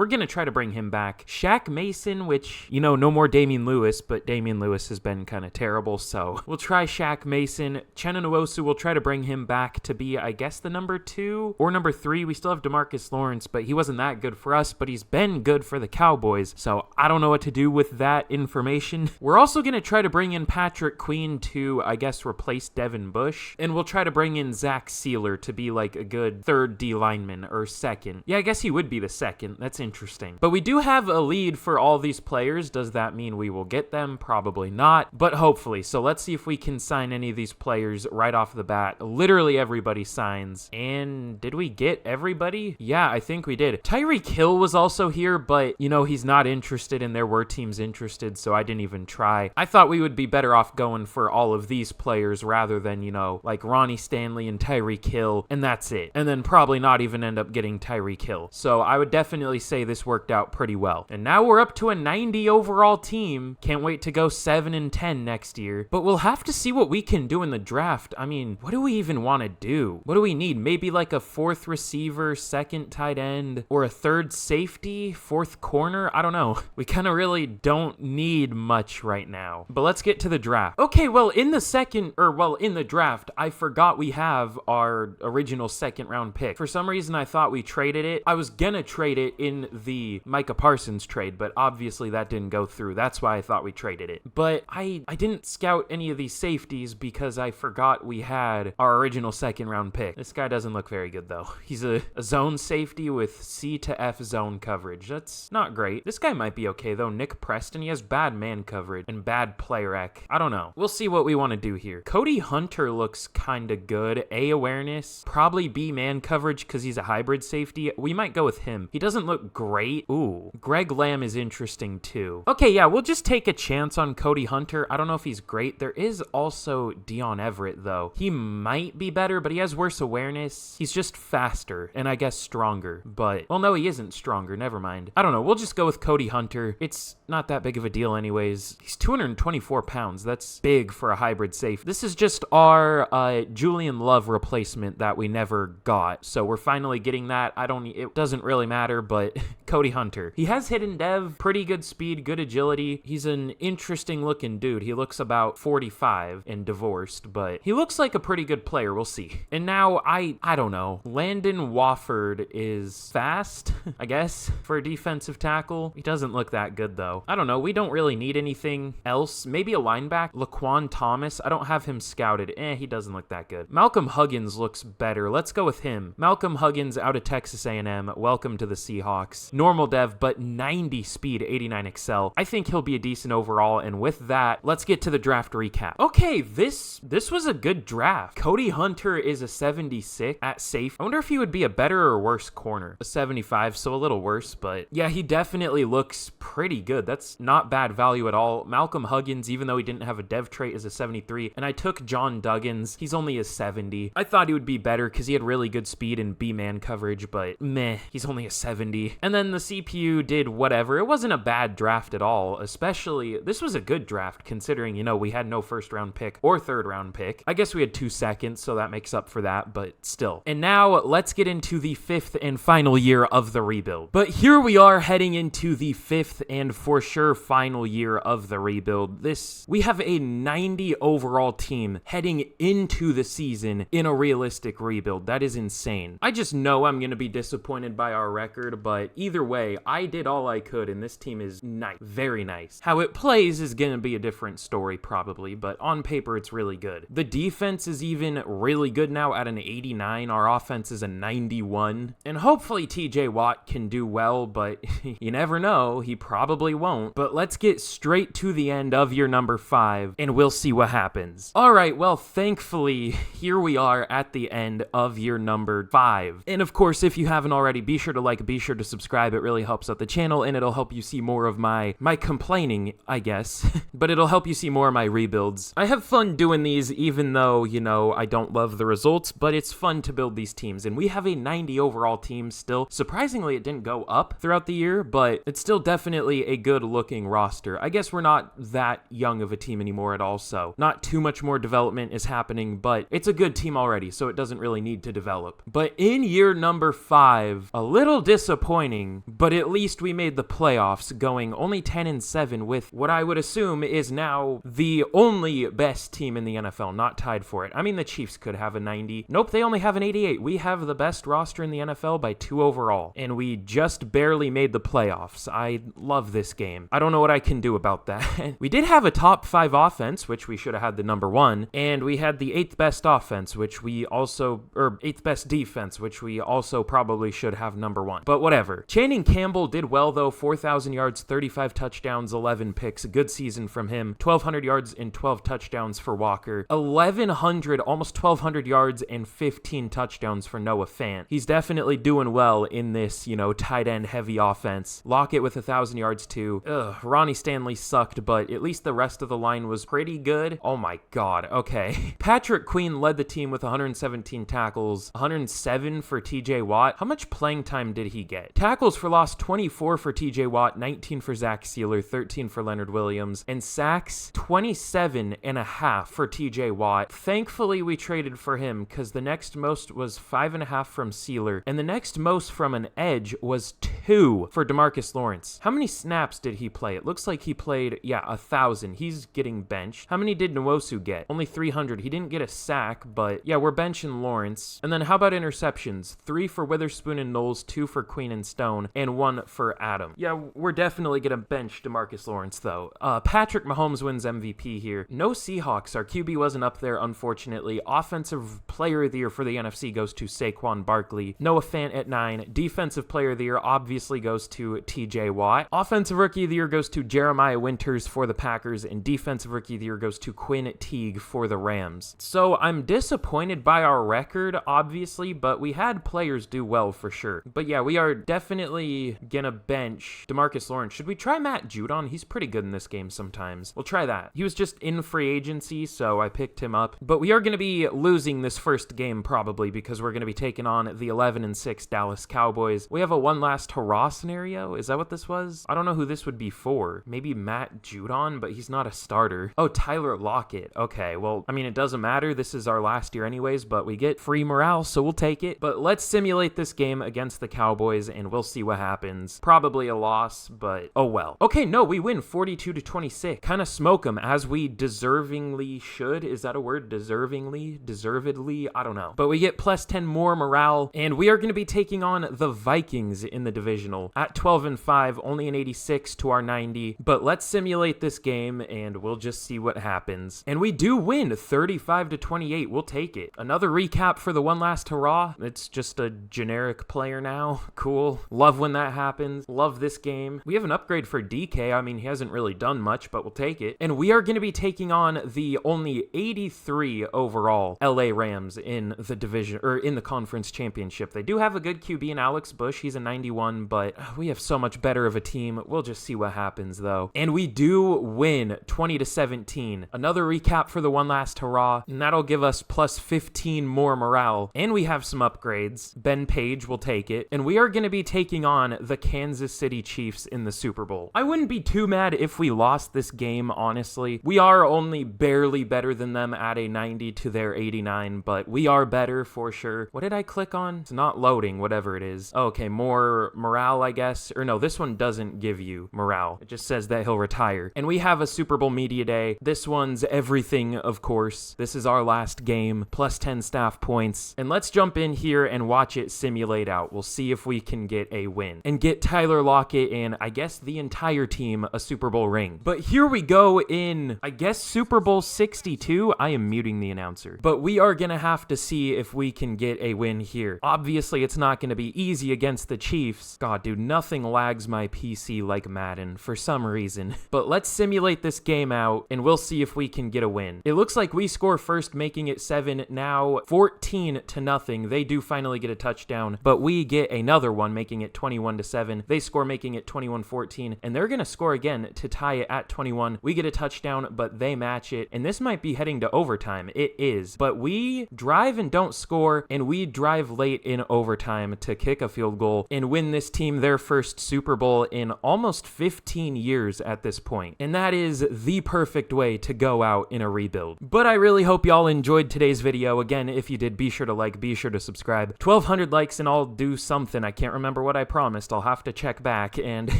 going to try to bring him back. Shaq Mason, which, you know, no more Damian Lewis, but Damian Lewis has been kind of terrible, so we'll try Shaq Mason. Uchenna Nwosu, we'll try to bring him back to be, I guess, the number 2 or number 3. We still have DeMarcus Lawrence, but he wasn't that good for us, but he's been good for the Cowboys, so I don't know what to do with that information. We're also going to try to bring in Patrick Queen to, I guess, replace Devin Bush, and we'll try to bring in Zach Sealer to be like a good 3rd D lineman, or 2nd. Yeah, I guess he would be the 2nd. That's interesting. But we do have a lead for all these players. Does that mean we will get them? Probably not, but hopefully. So let's see if we can sign any of these players right off the bat. Literally everybody signs. And did we get everybody? Yeah, I think we did. Tyreek Hill was also here, but you know, he's not interested and there were teams interested, so I didn't even try. I thought we would be better off going for all of these players rather than, you know, like Ronnie Stanley and Tyreek Hill, and that's it. And then probably not even end up getting Tyreek Hill. So I would definitely say this worked out pretty well. And now we're up to a 90 overall team. Can't wait to go 7-10 next year, but we'll have to see what we can do in the draft. I mean, what do we even want to do? What do we need? Maybe like a 4th receiver, 2nd tight end, or a 3rd safety, 4th corner? I don't know. We kind of really don't need much right now, but let's get to the draft. Okay, well, in the draft, I forgot we have our original 2nd round pick. For some reason, I thought we traded it. I was gonna trade it in the Micah Parsons trade, but obviously that didn't go through. That's why I thought we traded it. But I didn't scout any of these safeties because I forgot we had our original 2nd round pick. This guy doesn't look very good though. He's a zone safety with C to F zone coverage. That's not great. This guy might be okay though. Nick Preston, he has bad man coverage and bad play rec. I don't know. We'll see what we want to do here. Cody Hunter looks kind of good. A awareness, probably B man coverage because he's a hybrid safety. We might go with him. He doesn't look great. Ooh, Greg Lamb is interesting too. Okay, yeah, we'll just take a chance on Cody Hunter. I don't know if he's great. There is also Dion Everett, though. He might be better, but he has worse awareness. He's just faster, and I guess stronger. But, well, no, he isn't stronger. Never mind. I don't know. We'll just go with Cody Hunter. It's not that big of a deal anyways. He's 224 pounds. That's big for a hybrid safe. This is just our Julian Love replacement that we never got. So we're finally getting that. It doesn't really matter, but Cody Hunter. He has hidden dev, pretty good speed, good agility. He's an interesting looking dude. He looks about 45 and divorced, but he looks like a pretty good player. We'll see. And now I don't know. Landon Wofford is fast, I guess, for a defensive tackle. He doesn't look that good though. I don't know. We don't really need anything else. Maybe a linebacker. Laquan Thomas. I don't have him scouted. He doesn't look that good. Malcolm Huggins looks better. Let's go with him. Malcolm Huggins out of Texas A&M. Welcome to the Seahawks. Normal dev, but 90 speed, 89 excel. I think he'll be a decent overall, and with that, let's get to the draft recap. Okay, this was a good draft. Cody Hunter is a 76 at safe. I wonder if he would be a better or worse corner. A 75, so a little worse, but yeah, he definitely looks pretty good. That's not bad value at all. Malcolm Huggins, even though he didn't have a dev trait, is a 73, and I took John Duggins. He's only a 70. I thought he would be better because he had really good speed and B-man coverage, but meh, he's only a 70. And then the CPU did whatever. It wasn't a bad draft at all, especially, this was a good draft considering, you know, we had no first round pick or third round pick. I guess we had 2 seconds, so that makes up for that, but still. And now let's get into the 5th and final year of the rebuild. But here we are heading into the 5th and for sure final year of the rebuild. We have a 90 overall team heading into the season in a realistic rebuild. That is insane. I just know I'm going to be disappointed by our record, but either way, I did all I could, and this team is nice, very nice. How it plays is going to be a different story probably, but on paper it's really good. The defense is even really good now at an 89. Our offense is a 91. And hopefully TJ Watt can do well, but you never know. He probably won't. But let's get straight to the end of year number 5, and we'll see what happens. All right, well, thankfully, here we are at the end of year number 5. And of course, if you haven't already, be sure to like, be sure to subscribe. It really helps out the channel, and it'll help you see more of my complaining, I guess. But it'll help you see more of my rebuilds. I have fun doing these, even though, you know, I don't love the results, but it's fun to build these teams. And we have a 90 overall team still. Surprisingly, it didn't go up throughout the year, but it's still definitely a good looking roster. I guess we're not that young of a team anymore at all, so not too much more development is happening, but it's a good team already, so it doesn't really need to develop. But in year number 5, a little disappointing, but at least we made the playoffs, going only 10-7 with what I would assume is now the only best team in the NFL, not tied for it. I mean, the Chiefs could have a 90. Nope, they only have an 88. We have the best roster in the NFL by 2 overall, and we just barely made the playoffs. I love this game. I don't know what I can do about that. We did have a top 5 offense, which we should have had the number 1, and we had the 8th best offense, which we also, or 8th best defense, which we also probably should have number 1. But whatever. Channing Campbell did well though, 4,000 yards, 35 touchdowns, 11 picks. A good season from him. 1,200 yards and 12 touchdowns for Walker. 1,100, almost 1,200 yards and 15 touchdowns for Noah Fant. He's definitely doing well in this, you know, tight end heavy offense. Lockett with 1,000 yards too. Ronnie Stanley sucked, but at least the rest of the line was pretty good. Oh my god, okay. Patrick Queen led the team with 117 tackles, 107 for TJ Watt. How much playing time did he get? Tackles for loss, 24 for TJ Watt, 19 for Zach Sealer, 13 for Leonard Williams, and sacks, 27.5 for TJ Watt. Thankfully, we traded for him because the next most was 5.5 from Sealer, and the next most from an edge was 2 for DeMarcus Lawrence. How many snaps did he play? It looks like he played, 1,000. He's getting benched. How many did Nwosu get? Only 300. He didn't get a sack, but yeah, we're benching Lawrence. And then how about interceptions? 3 for Witherspoon and Knowles, 2 for Queen and Stone, and 1 for Adam. Yeah, we're definitely gonna bench DeMarcus Lawrence though. Patrick Mahomes wins MVP here. No Seahawks. Our QB wasn't up there, unfortunately. Offensive Player of the Year for the NFC goes to Saquon Barkley. Noah Fant at 9. Defensive Player of the Year obviously goes to TJ Watt. Offensive Rookie of the Year goes to Jeremiah Winters for the Packers, and Defensive Rookie of the Year goes to Quinn Teague for the Rams. So I'm disappointed by our record, obviously, but we had players do well for sure. But yeah, we are definitely gonna bench DeMarcus Lawrence. Should we try Matt Judon? He's pretty good in this game sometimes. We'll try that. He was just in free agency, so I picked him up. But we are gonna be losing this first game probably because we're gonna be taking on the 11-6 Dallas Cowboys. We have a one last hurrah scenario. Is that what this was? I don't know who this would be for. Maybe Matt Judon, but he's not a starter. Oh, Tyler Lockett. Okay, well, I mean, it doesn't matter. This is our last year anyways, but we get free morale, so we'll take it. But let's simulate this game against the Cowboys, and we'll see what happens. Probably a loss, but oh well. Okay, no, we win 42-26. Kind of smoke them as we deservingly should. Is that a word? Deservingly? Deservedly? I don't know. But we get plus 10 more morale, and we are going to be taking on the Vikings in the divisional. At 12-5, only an 86 to our 90. But let's simulate this game, and we'll just see what happens. And we do win 35-28. We'll take it. Another recap for the one last hurrah. It's just a generic player now. Cool. Love when that happens. Love this game. We have an upgrade for DK. I mean, he hasn't really done much, but we'll take it. And we are going to be taking on the only 83 overall LA Rams in the division, or in the conference championship. They do have a good QB in Alex Bush. He's a 91, but we have so much better of a team. We'll just see what happens though. And we do win 20-17. Another recap for the one last hurrah, and that'll give us plus 15 more morale. And we have some upgrades. Ben Page will take it. And we are going to be taking on the Kansas City Chiefs in the Super Bowl. I wouldn't be too mad if we lost this game, honestly. We are only barely better than them at a 90 to their 89, but we are better for sure. What did I click on? It's not loading, whatever it is. Okay, more morale, I guess. Or no, this one doesn't give you morale. It just says that he'll retire. And we have a Super Bowl Media Day. This one's everything, of course. This is our last game, plus 10 staff points. And let's jump in here and watch it simulate out. We'll see if we can get a win. And get Tyler Lockett and I guess the entire team a Super Bowl ring. But here we go in, I guess, Super Bowl 62. I am muting the announcer. But we are going to have to see if we can get a win here. Obviously, it's not going to be easy against the Chiefs. God, dude, nothing lags my PC like Madden for some reason. But let's simulate this game out, and we'll see if we can get a win. It looks like we score first, making it 7, now 14-0. They do finally get a touchdown, but we get another one, making it 21-7. They score, making it 21-14, and they're going to score again to tie it at 21. We get a touchdown, but they match it, and this might be heading to overtime. It is, but we drive and don't score, and we drive late in overtime to kick a field goal and win this team their first Super Bowl in almost 15 years at this point. And that is the perfect way to go out in a rebuild. But I really hope y'all enjoyed today's video. Again, if you did, be sure to like, be sure to subscribe. 1,200 likes and I'll do something. I can't remember what I promised. I'll have to check back and,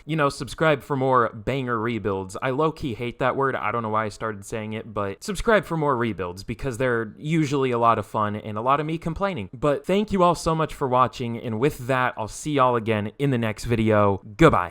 you know, subscribe for more banger rebuilds. I low-key hate that word. I don't know why I started saying it, but subscribe for more rebuilds because they're usually a lot of fun and a lot of me complaining. But thank you all so much for watching, and with that, I'll see y'all again in the next video. Goodbye.